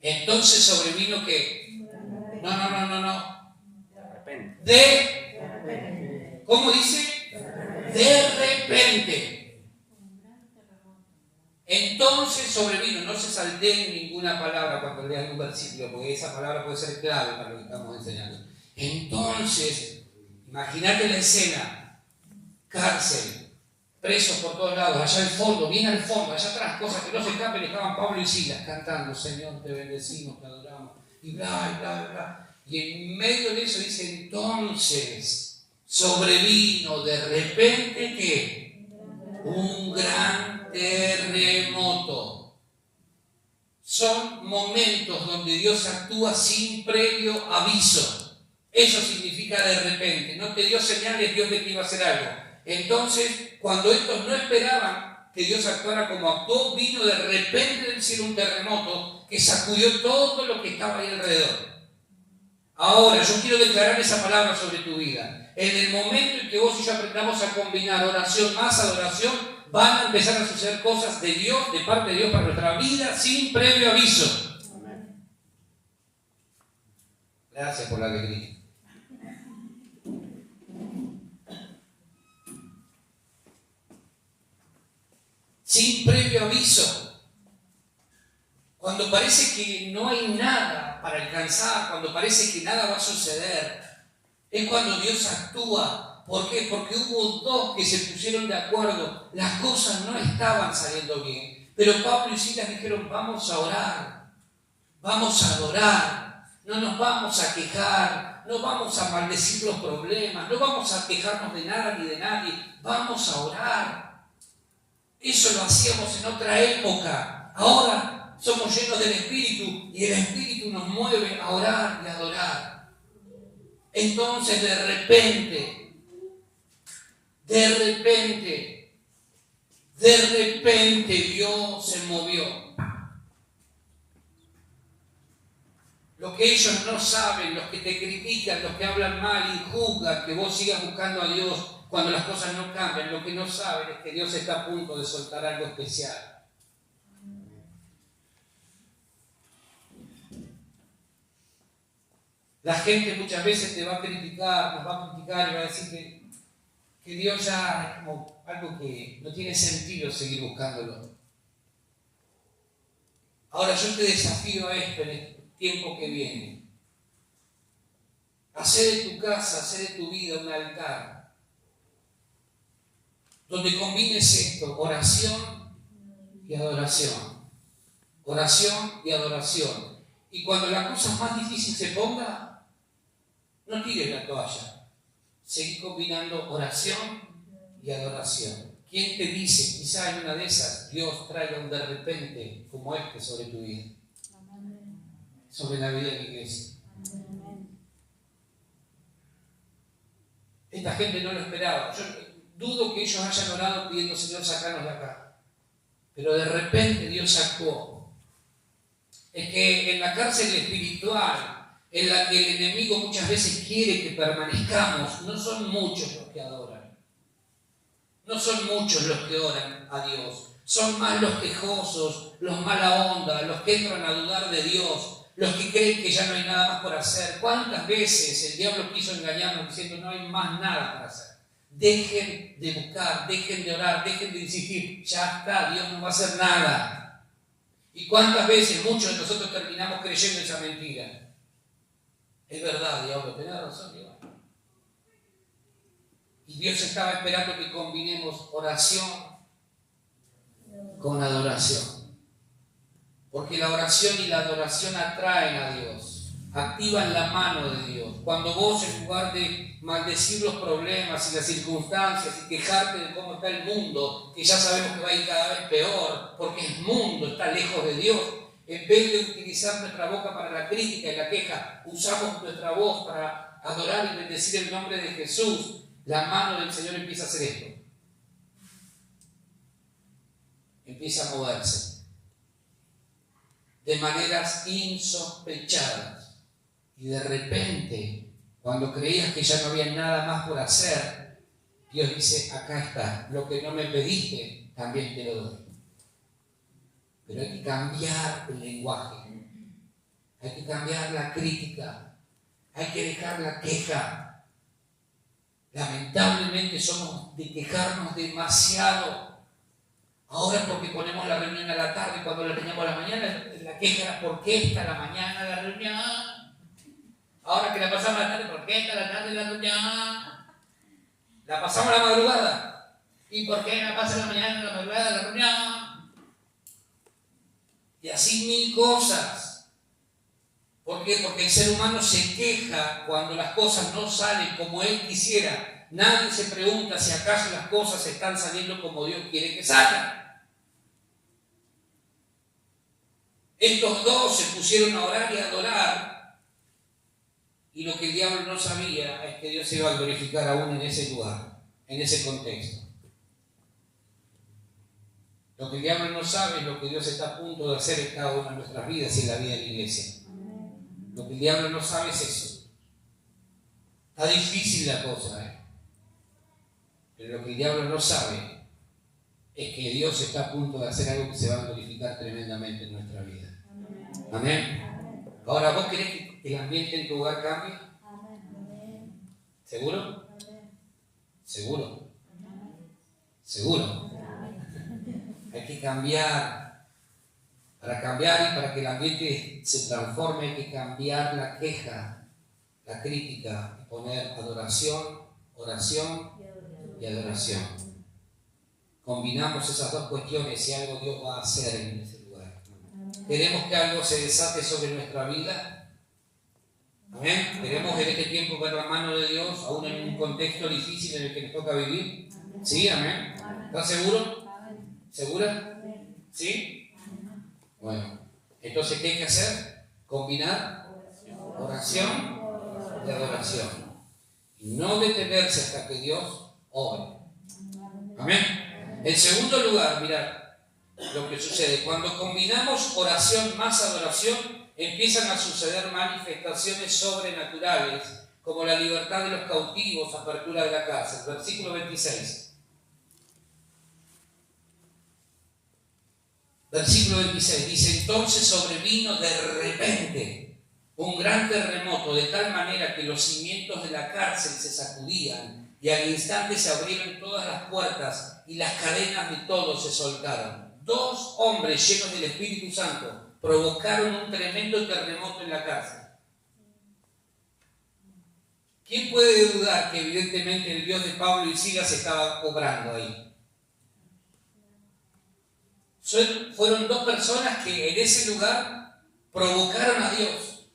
Entonces sobrevino ¿qué? No. ¿Cómo dice? De repente. Entonces sobrevino. No se salteen ninguna palabra cuando lean un versículo, porque esa palabra puede ser clave para lo que estamos enseñando. Entonces, imagínate la escena. Cárcel. Presos por todos lados, allá al fondo, bien al fondo, allá atrás, cosas que no se escapen, estaban Pablo y Silas cantando, Señor, te bendecimos, te adoramos, y bla. Y en medio de eso dice, entonces, sobrevino de repente, ¿qué? Un gran terremoto. Son momentos donde Dios actúa sin previo aviso. Eso significa de repente. No te dio señales Dios de que iba a hacer algo. Entonces, cuando estos no esperaban que Dios actuara como actuó, vino de repente del cielo un terremoto que sacudió todo lo que estaba ahí alrededor. Ahora, yo quiero declarar esa palabra sobre tu vida. En el momento en que vos y yo aprendamos a combinar oración más adoración, van a empezar a suceder cosas de Dios, de parte de Dios para nuestra vida, sin previo aviso. Gracias por la alegría. Sin previo aviso. Cuando parece que no hay nada para alcanzar, cuando parece que nada va a suceder, es cuando Dios actúa. ¿Por qué? Porque hubo dos que se pusieron de acuerdo. Las cosas no estaban saliendo bien. Pero Pablo y Silas dijeron, vamos a orar, vamos a adorar, no nos vamos a quejar, no vamos a maldecir los problemas, no vamos a quejarnos de nada ni de nadie, vamos a orar. Eso lo hacíamos en otra época. Ahora somos llenos del Espíritu y el Espíritu nos mueve a orar y a adorar. Entonces de repente Dios se movió. Lo que ellos no saben, los que te critican, los que hablan mal y juzgan que vos sigas buscando a Dios, cuando las cosas no cambian, lo que no saben es que Dios está a punto de soltar algo especial. La gente muchas veces te va a criticar, nos va a criticar y va a decir que Dios ya es como algo que no tiene sentido seguir buscándolo. Ahora yo te desafío a esto en el tiempo que viene. Hacer de tu casa, hacer de tu vida un altar donde combines esto, oración y adoración. Oración y adoración. Y cuando la cosa más difícil se ponga, no tires la toalla. Seguí combinando oración y adoración. ¿Quién te dice, quizá en una de esas, Dios traiga un de repente como este sobre tu vida? Sobre la vida de la iglesia. Esta gente no lo esperaba. Yo dudo que ellos hayan orado pidiendo, Señor, sacarnos de acá. Pero de repente Dios actuó. Es que en la cárcel espiritual, en la que el enemigo muchas veces quiere que permanezcamos, no son muchos los que adoran. No son muchos los que oran a Dios. Son más los quejosos, los mala onda, los que entran a dudar de Dios, los que creen que ya no hay nada más por hacer. ¿Cuántas veces el diablo quiso engañarnos diciendo no hay más nada para hacer? Dejen de buscar, dejen de orar, dejen de insistir. Ya está, Dios no va a hacer nada. ¿Y cuántas veces muchos de nosotros terminamos creyendo esa mentira? Es verdad, diablo, tenés razón, diablo. Y Dios estaba esperando que combinemos oración con adoración. Porque la oración y la adoración atraen a Dios, activan la mano de Dios. Cuando vos, en lugar de maldecir los problemas y las circunstancias y quejarte de cómo está el mundo, que ya sabemos que va a ir cada vez peor, porque el mundo está lejos de Dios, en vez de utilizar nuestra boca para la crítica y la queja, usamos nuestra voz para adorar y bendecir el nombre de Jesús. La mano del Señor empieza a hacer esto. Empieza a moverse de maneras insospechadas. Y de repente, cuando creías que ya no había nada más por hacer, Dios dice, acá está, lo que no me pediste, también te lo doy. Pero hay que cambiar el lenguaje, hay que cambiar la crítica, hay que dejar la queja. Lamentablemente somos de quejarnos demasiado. Ahora porque ponemos la reunión a la tarde, cuando la teníamos a la mañana, la queja era ¿por qué está la mañana la reunión? Ahora que la pasamos a la tarde, ¿por qué está la tarde la reunión? La pasamos a la madrugada. ¿Y por qué la pasa la mañana a la madrugada la reunión? Y así mil cosas. ¿Por qué? Porque el ser humano se queja cuando las cosas no salen como él quisiera. Nadie se pregunta si acaso las cosas están saliendo como Dios quiere que salgan. Estos dos se pusieron a orar y a adorar, y lo que el diablo no sabía es que Dios se iba a glorificar aún en ese lugar, en ese contexto. Lo que el diablo no sabe es lo que Dios está a punto de hacer en cada una de nuestras vidas y en la vida de la iglesia. Lo que el diablo no sabe es eso. Está difícil la cosa, pero lo que el diablo no sabe es que Dios está a punto de hacer algo que se va a glorificar tremendamente en nuestra vida. Amén. Ahora, ¿vos querés que el ambiente en tu hogar cambie? ¿Seguro? ¿Seguro? ¿Seguro? Hay que cambiar. Para cambiar y para que el ambiente se transforme hay que cambiar la queja, la crítica y poner adoración, oración y adoración. Combinamos esas dos cuestiones y algo Dios va a hacer en ese lugar. ¿Queremos que algo se desate sobre nuestra vida? ¿Amén? ¿Queremos en este tiempo ver la mano de Dios aún en un contexto difícil en el que nos toca vivir? ¿Sí? ¿Amén? ¿Estás seguro? ¿Segura? ¿Sí? Bueno, entonces, ¿qué hay que hacer? Combinar oración y adoración. Y no detenerse hasta que Dios obre. Amén. En segundo lugar, mirad lo que sucede. Cuando combinamos oración más adoración, empiezan a suceder manifestaciones sobrenaturales como la libertad de los cautivos, apertura de la cárcel. Versículo 26. Versículo 26 dice: entonces sobrevino de repente un gran terremoto, de tal manera que los cimientos de la cárcel se sacudían, y al instante se abrieron todas las puertas y las cadenas de todos se soltaron. 2 hombres llenos del Espíritu Santo provocaron un tremendo terremoto en la cárcel. ¿Quién puede dudar que evidentemente el Dios de Pablo y Silas estaba obrando ahí? Fueron 2 personas que en ese lugar provocaron a Dios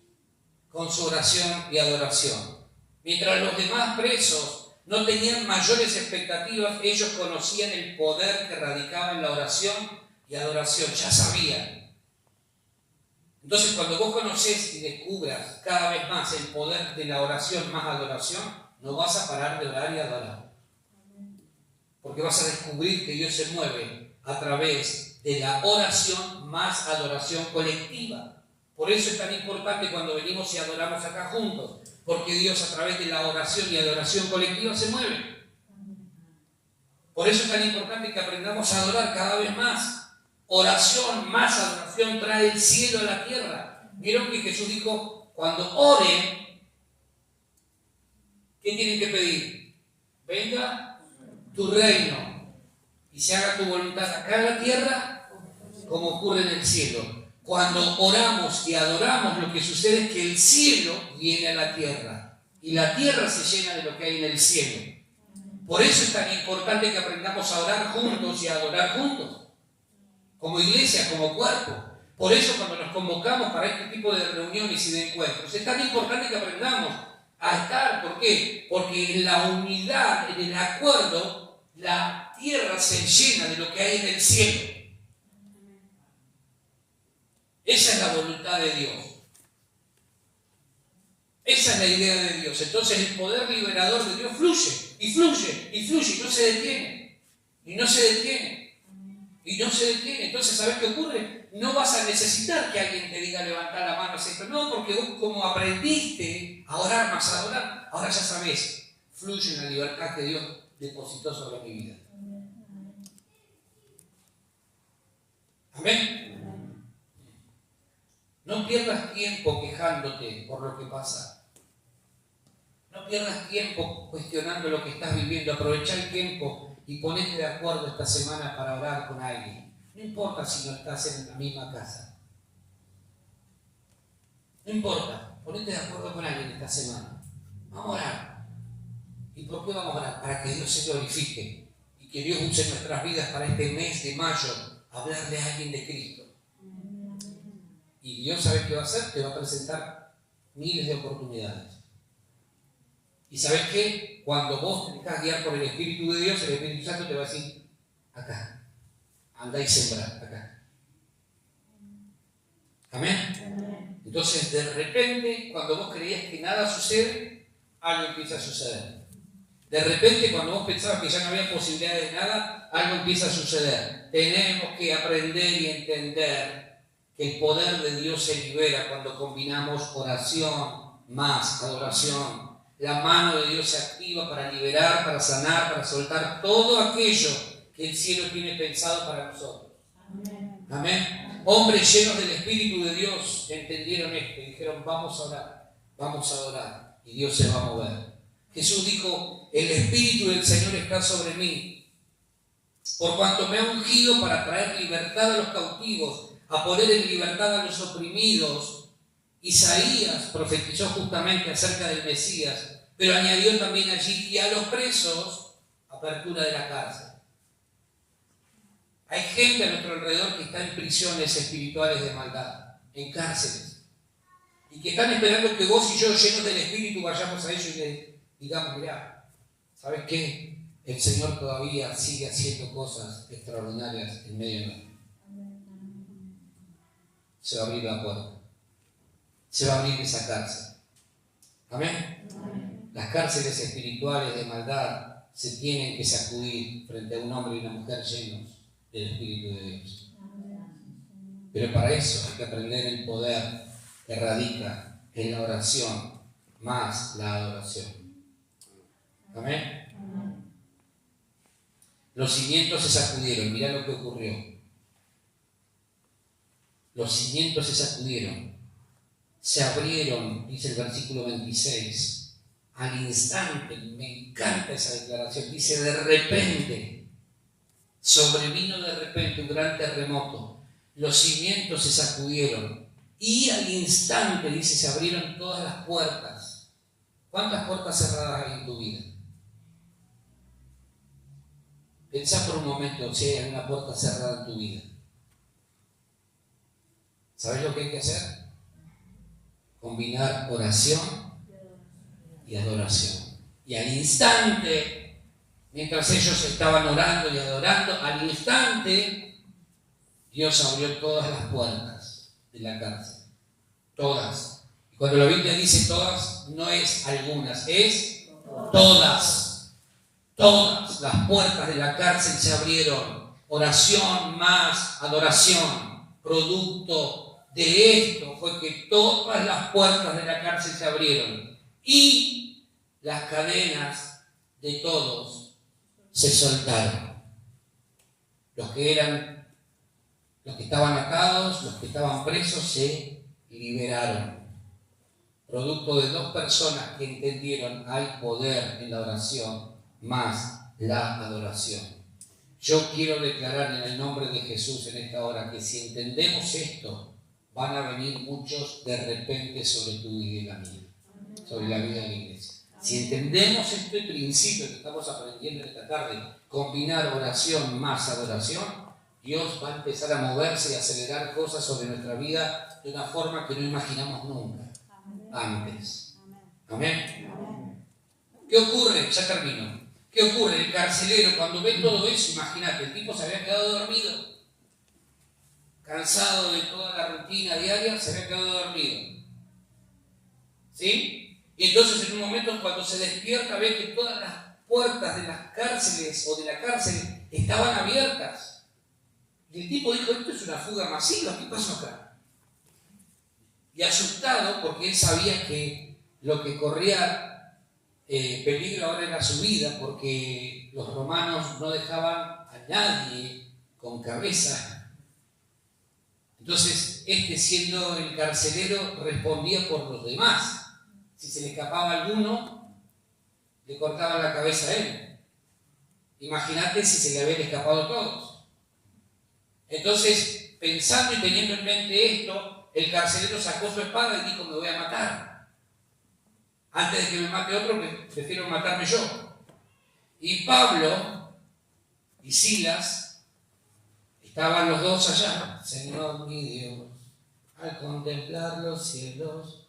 con su oración y adoración. Mientras los demás presos no tenían mayores expectativas, ellos conocían el poder que radicaba en la oración y adoración, ya sabían. Entonces, cuando vos conocés y descubras cada vez más el poder de la oración más adoración, no vas a parar de orar y adorar. Porque vas a descubrir que Dios se mueve a través de la oración más adoración colectiva. Por eso es tan importante cuando venimos y adoramos acá juntos, porque Dios a través de la oración y adoración colectiva se mueve. Por eso es tan importante que aprendamos a adorar cada vez más. Oración más adoración trae el cielo a la tierra. Vieron que Jesús dijo: cuando oren, ¿qué tienen que pedir? Venga tu reino y se haga tu voluntad acá en la tierra como ocurre en el cielo. Cuando oramos y adoramos, lo que sucede es que el cielo viene a la tierra y la tierra se llena de lo que hay en el cielo. Por eso es tan importante que aprendamos a orar juntos y a adorar juntos, como iglesia, como cuerpo. Por eso cuando nos convocamos para este tipo de reuniones y de encuentros, es tan importante que aprendamos a estar. ¿Por qué? Porque en la unidad, en el acuerdo, la tierra se llena de lo que hay en el cielo. Esa es la voluntad de Dios. Esa es la idea de Dios. Entonces el poder liberador de Dios fluye, y fluye, y fluye, y no se detiene. Y no se detiene. Y no se detiene. Entonces, ¿sabes qué ocurre? No vas a necesitar que alguien te diga levantar la mano siempre. No, porque vos, como aprendiste a orar más a adorar, ahora ya sabes, fluye en la libertad que Dios depositó sobre mi vida. Amén. No pierdas tiempo quejándote por lo que pasa. No pierdas tiempo cuestionando lo que estás viviendo. Aprovecha el tiempo y ponete de acuerdo esta semana para orar con alguien. No importa si no estás en la misma casa. No importa. Ponete de acuerdo con alguien esta semana. Vamos a orar. ¿Y por qué vamos a orar? Para que Dios se glorifique y que Dios use nuestras vidas para este mes de mayo hablarle a alguien de Cristo. Y Dios sabe qué va a hacer, te va a presentar miles de oportunidades. ¿Y sabes qué? Cuando vos te dejas guiar por el Espíritu de Dios, el Espíritu Santo te va a decir: acá, anda y sembra, acá. ¿Amén? Entonces, de repente, cuando vos creías que nada sucede, algo empieza a suceder. De repente, cuando vos pensabas que ya no había posibilidades de nada, algo empieza a suceder. Tenemos que aprender y entender que el poder de Dios se libera cuando combinamos oración más adoración. La mano de Dios se activa para liberar, para sanar, para soltar todo aquello que el cielo tiene pensado para nosotros. Amén. Amén. Hombres llenos del Espíritu de Dios entendieron esto y dijeron: vamos a orar, vamos a adorar, y Dios se va a mover. Jesús dijo: el Espíritu del Señor está sobre mí, por cuanto me ha ungido para traer libertad a los cautivos, a poner en libertad a los oprimidos. Isaías profetizó justamente acerca del Mesías, pero añadió también allí: y a los presos, apertura de la cárcel. Hay gente a nuestro alrededor que está en prisiones espirituales de maldad, en cárceles, y que están esperando que vos y yo, llenos del Espíritu, vayamos a ellos y les digamos: mirá, ¿sabes qué? El Señor todavía sigue haciendo cosas extraordinarias en medio de nosotros. Se va a abrir la puerta. Se va a abrir esa cárcel. Amén. Amén. Las cárceles espirituales de maldad se tienen que sacudir frente a un hombre y una mujer llenos del Espíritu de Dios. Pero para eso hay que aprender el poder que radica en la oración más la adoración. Amén. Los cimientos se sacudieron, mirá lo que ocurrió. Los cimientos se sacudieron, se abrieron, dice el versículo 26, al instante. Me encanta esa declaración, dice de repente, sobrevino de repente un gran terremoto, los cimientos se sacudieron y al instante, dice, se abrieron todas las puertas. ¿Cuántas puertas cerradas hay en tu vida? Pensá por un momento si hay alguna puerta cerrada en tu vida. ¿Sabes lo que hay que hacer? Combinar oración y adoración. Y al instante, mientras ellos estaban orando y adorando, al instante Dios abrió todas las puertas de la cárcel. Todas. Y cuando la Biblia dice todas, no es algunas, es todas. Todas las puertas de la cárcel se abrieron. Oración más adoración. Producto de esto fue que todas las puertas de la cárcel se abrieron. Y las cadenas de todos se soltaron. Los que estaban atados, los que estaban presos, se liberaron. Producto de dos personas que entendieron, hay poder en la oración más la adoración. Yo quiero declarar en el nombre de Jesús en esta hora que si entendemos esto, van a venir muchos de repente sobre tu vida y la mía, sobre la vida de la iglesia. Si entendemos este principio que estamos aprendiendo esta tarde, combinar oración más adoración, Dios va a empezar a moverse y a acelerar cosas sobre nuestra vida de una forma que no imaginamos nunca antes. Amén. ¿Qué ocurre? Ya termino. ¿Qué ocurre? El carcelero, cuando ve todo eso, imagínate, el tipo se había quedado dormido, cansado de toda la rutina diaria, se había quedado dormido. ¿Sí? Y entonces en un momento cuando se despierta ve que todas las puertas de las cárceles o de la cárcel estaban abiertas. Y el tipo dijo, esto es una fuga masiva, ¿qué pasó acá? Y asustado, porque él sabía que lo que corría peligro ahora era su vida, porque los romanos no dejaban a nadie con cabeza. Entonces, siendo el carcelero, respondía por los demás. Si se le escapaba alguno, le cortaban la cabeza a él. Imagínate si se le habían escapado a todos. Entonces, pensando y teniendo en mente esto, el carcelero sacó su espada y dijo, me voy a matar. Antes de que me mate otro, prefiero matarme yo. Y Pablo y Silas estaban los dos allá. Señor mi Dios, al contemplar los cielos.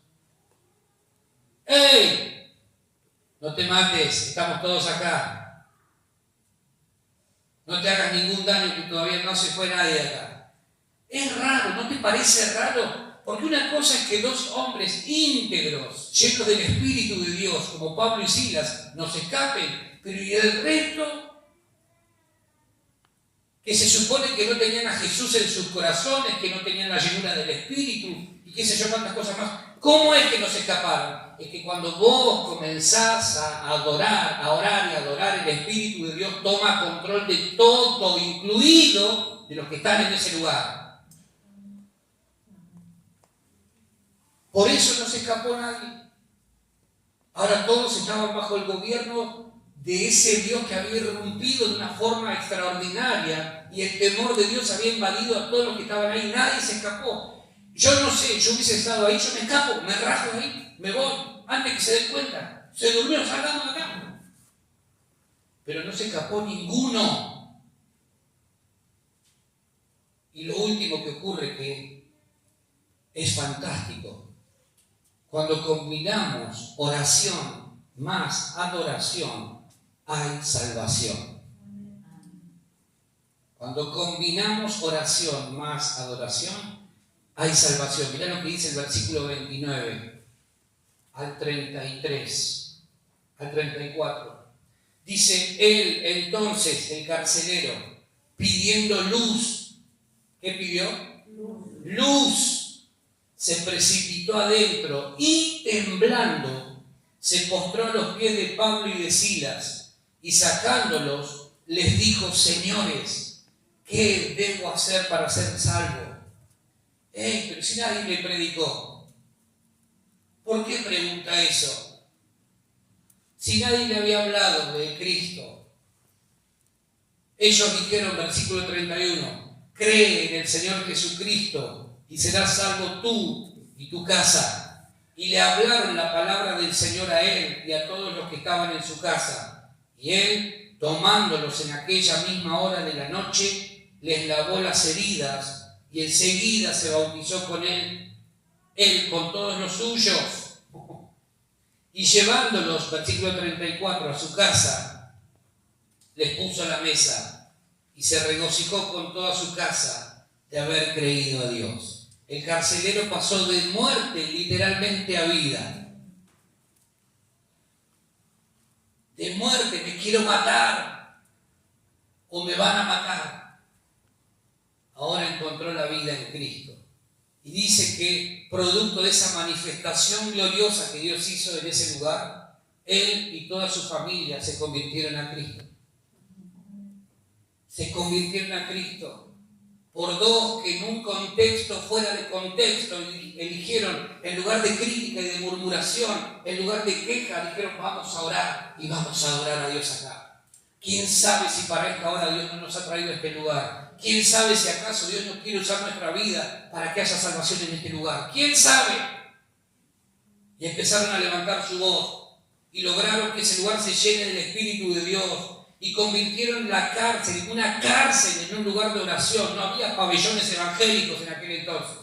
¡Ey! No te mates, estamos todos acá. No te hagas ningún daño que todavía no se fue nadie de acá. Es raro, ¿no te parece raro? Porque una cosa es que dos hombres íntegros, llenos del Espíritu de Dios, como Pablo y Silas, nos escapen, pero y el resto, que se supone que no tenían a Jesús en sus corazones, que no tenían la llenura del Espíritu, y qué sé yo, cuántas cosas más. ¿Cómo es que nos escaparon? Es que cuando vos comenzás a adorar, a orar y a adorar, el Espíritu de Dios toma control de todo, incluido de los que están en ese lugar. Por eso no se escapó nadie. Ahora todos estaban bajo el gobierno de ese Dios que había irrumpido de una forma extraordinaria y el temor de Dios había invadido a todos los que estaban ahí. Nadie se escapó. Yo no sé, yo hubiese estado ahí, yo me escapo, me rajo de ahí, me voy, antes que se den cuenta. Se durmieron, salgamos de acá. Pero no se escapó ninguno. Y lo último que ocurre, que es fantástico, cuando combinamos oración más adoración, hay salvación. Cuando combinamos oración más adoración, hay salvación. Mirá lo que dice el versículo 29 al 33, al 34. Dice él, entonces, el carcelero, pidiendo luz. ¿Qué pidió? Luz. Se precipitó adentro y temblando se postró a los pies de Pablo y de Silas, y sacándolos, les dijo: señores, ¿qué debo hacer para ser salvo? Pero si nadie le predicó, ¿por qué pregunta eso? Si nadie le había hablado de Cristo. Ellos dijeron, versículo 31, cree en el Señor Jesucristo y serás salvo tú y tu casa. Y le hablaron la palabra del Señor a él y a todos los que estaban en su casa. Y él, tomándolos en aquella misma hora de la noche, les lavó las heridas y enseguida se bautizó con él con todos los suyos. Y llevándolos, versículo 34, a su casa, les puso la mesa y se regocijó con toda su casa de haber creído a Dios. El carcelero pasó de muerte literalmente a vida. De muerte, me quiero matar o me van a matar. Ahora encontró la vida en Cristo. Y dice que producto de esa manifestación gloriosa que Dios hizo en ese lugar, él y toda su familia se convirtieron a Cristo. Se convirtieron a Cristo. Por dos que en un contexto fuera de contexto eligieron, en lugar de crítica y de murmuración, en lugar de queja, dijeron: vamos a orar y vamos a adorar a Dios acá. ¿Quién sabe si para esta hora Dios no nos ha traído a este lugar? ¿Quién sabe si acaso Dios no quiere usar nuestra vida para que haya salvación en este lugar? ¿Quién sabe? Y empezaron a levantar su voz y lograron que ese lugar se llene del Espíritu de Dios. Y convirtieron la cárcel, una cárcel, en un lugar de oración. No había pabellones evangélicos en aquel entonces.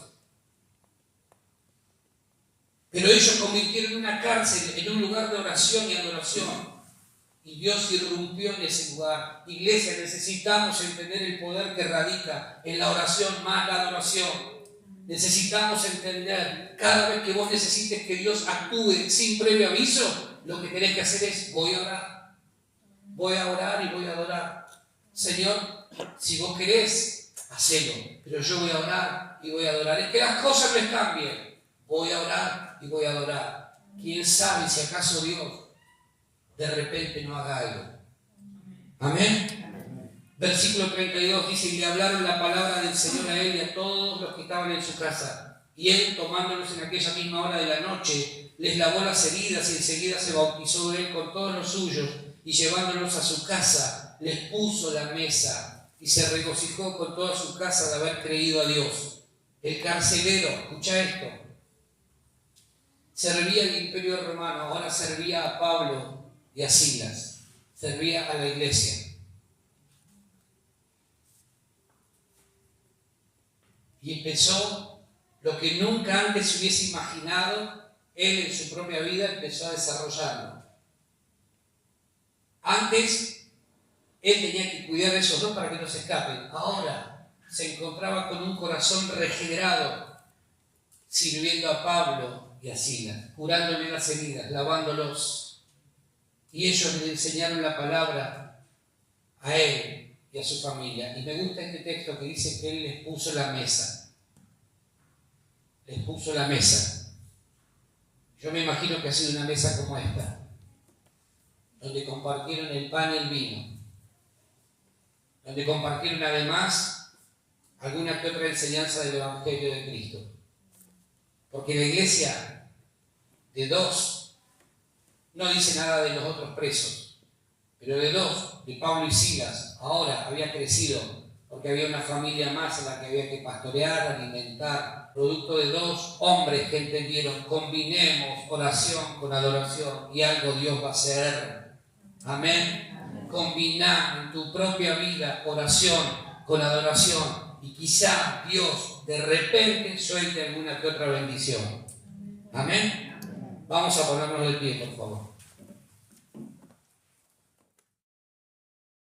Pero ellos convirtieron una cárcel en un lugar de oración y adoración. Y Dios irrumpió en ese lugar. Iglesia, necesitamos entender el poder que radica en la oración más la adoración. Necesitamos entender, cada vez que vos necesites que Dios actúe sin previo aviso, lo que tenés que hacer es: voy a orar. Voy a orar y voy a adorar. Señor, si vos querés, hacelo. Pero yo voy a orar y voy a adorar. Es que las cosas no cambien. Voy a orar y voy a adorar. ¿Quién sabe si acaso Dios de repente no haga algo? Amén. Versículo 32 dice: y le hablaron la palabra del Señor a él y a todos los que estaban en su casa. Y él, tomándolos en aquella misma hora de la noche, les lavó las heridas y enseguida se bautizó él con todos los suyos. Y llevándolos a su casa, les puso la mesa y se regocijó con toda su casa de haber creído a Dios. El carcelero, escucha esto, servía al Imperio Romano, ahora servía a Pablo y a Silas, servía a la iglesia. Y empezó lo que nunca antes se hubiese imaginado, él en su propia vida empezó a desarrollarlo. Antes, él tenía que cuidar de esos dos para que no se escapen. Ahora se encontraba con un corazón regenerado, sirviendo a Pablo y a Silas, curándole las heridas, lavándolos. Y ellos le enseñaron la palabra a él y a su familia. Y me gusta este texto que dice que él les puso la mesa. Les puso la mesa. Yo me imagino que ha sido una mesa como esta, donde compartieron el pan y el vino, donde compartieron además alguna que otra enseñanza del Evangelio de Cristo. Porque la iglesia de dos no dice nada de los otros presos, pero de dos, de Pablo y Silas, ahora había crecido, porque había una familia más a la que había que pastorear, alimentar, producto de dos hombres que entendieron: combinemos oración con adoración y algo Dios va a hacer. Amén. Combinar en tu propia vida oración con adoración y quizá Dios de repente suelte alguna que otra bendición. Amén. Vamos a ponernos de pie, por favor.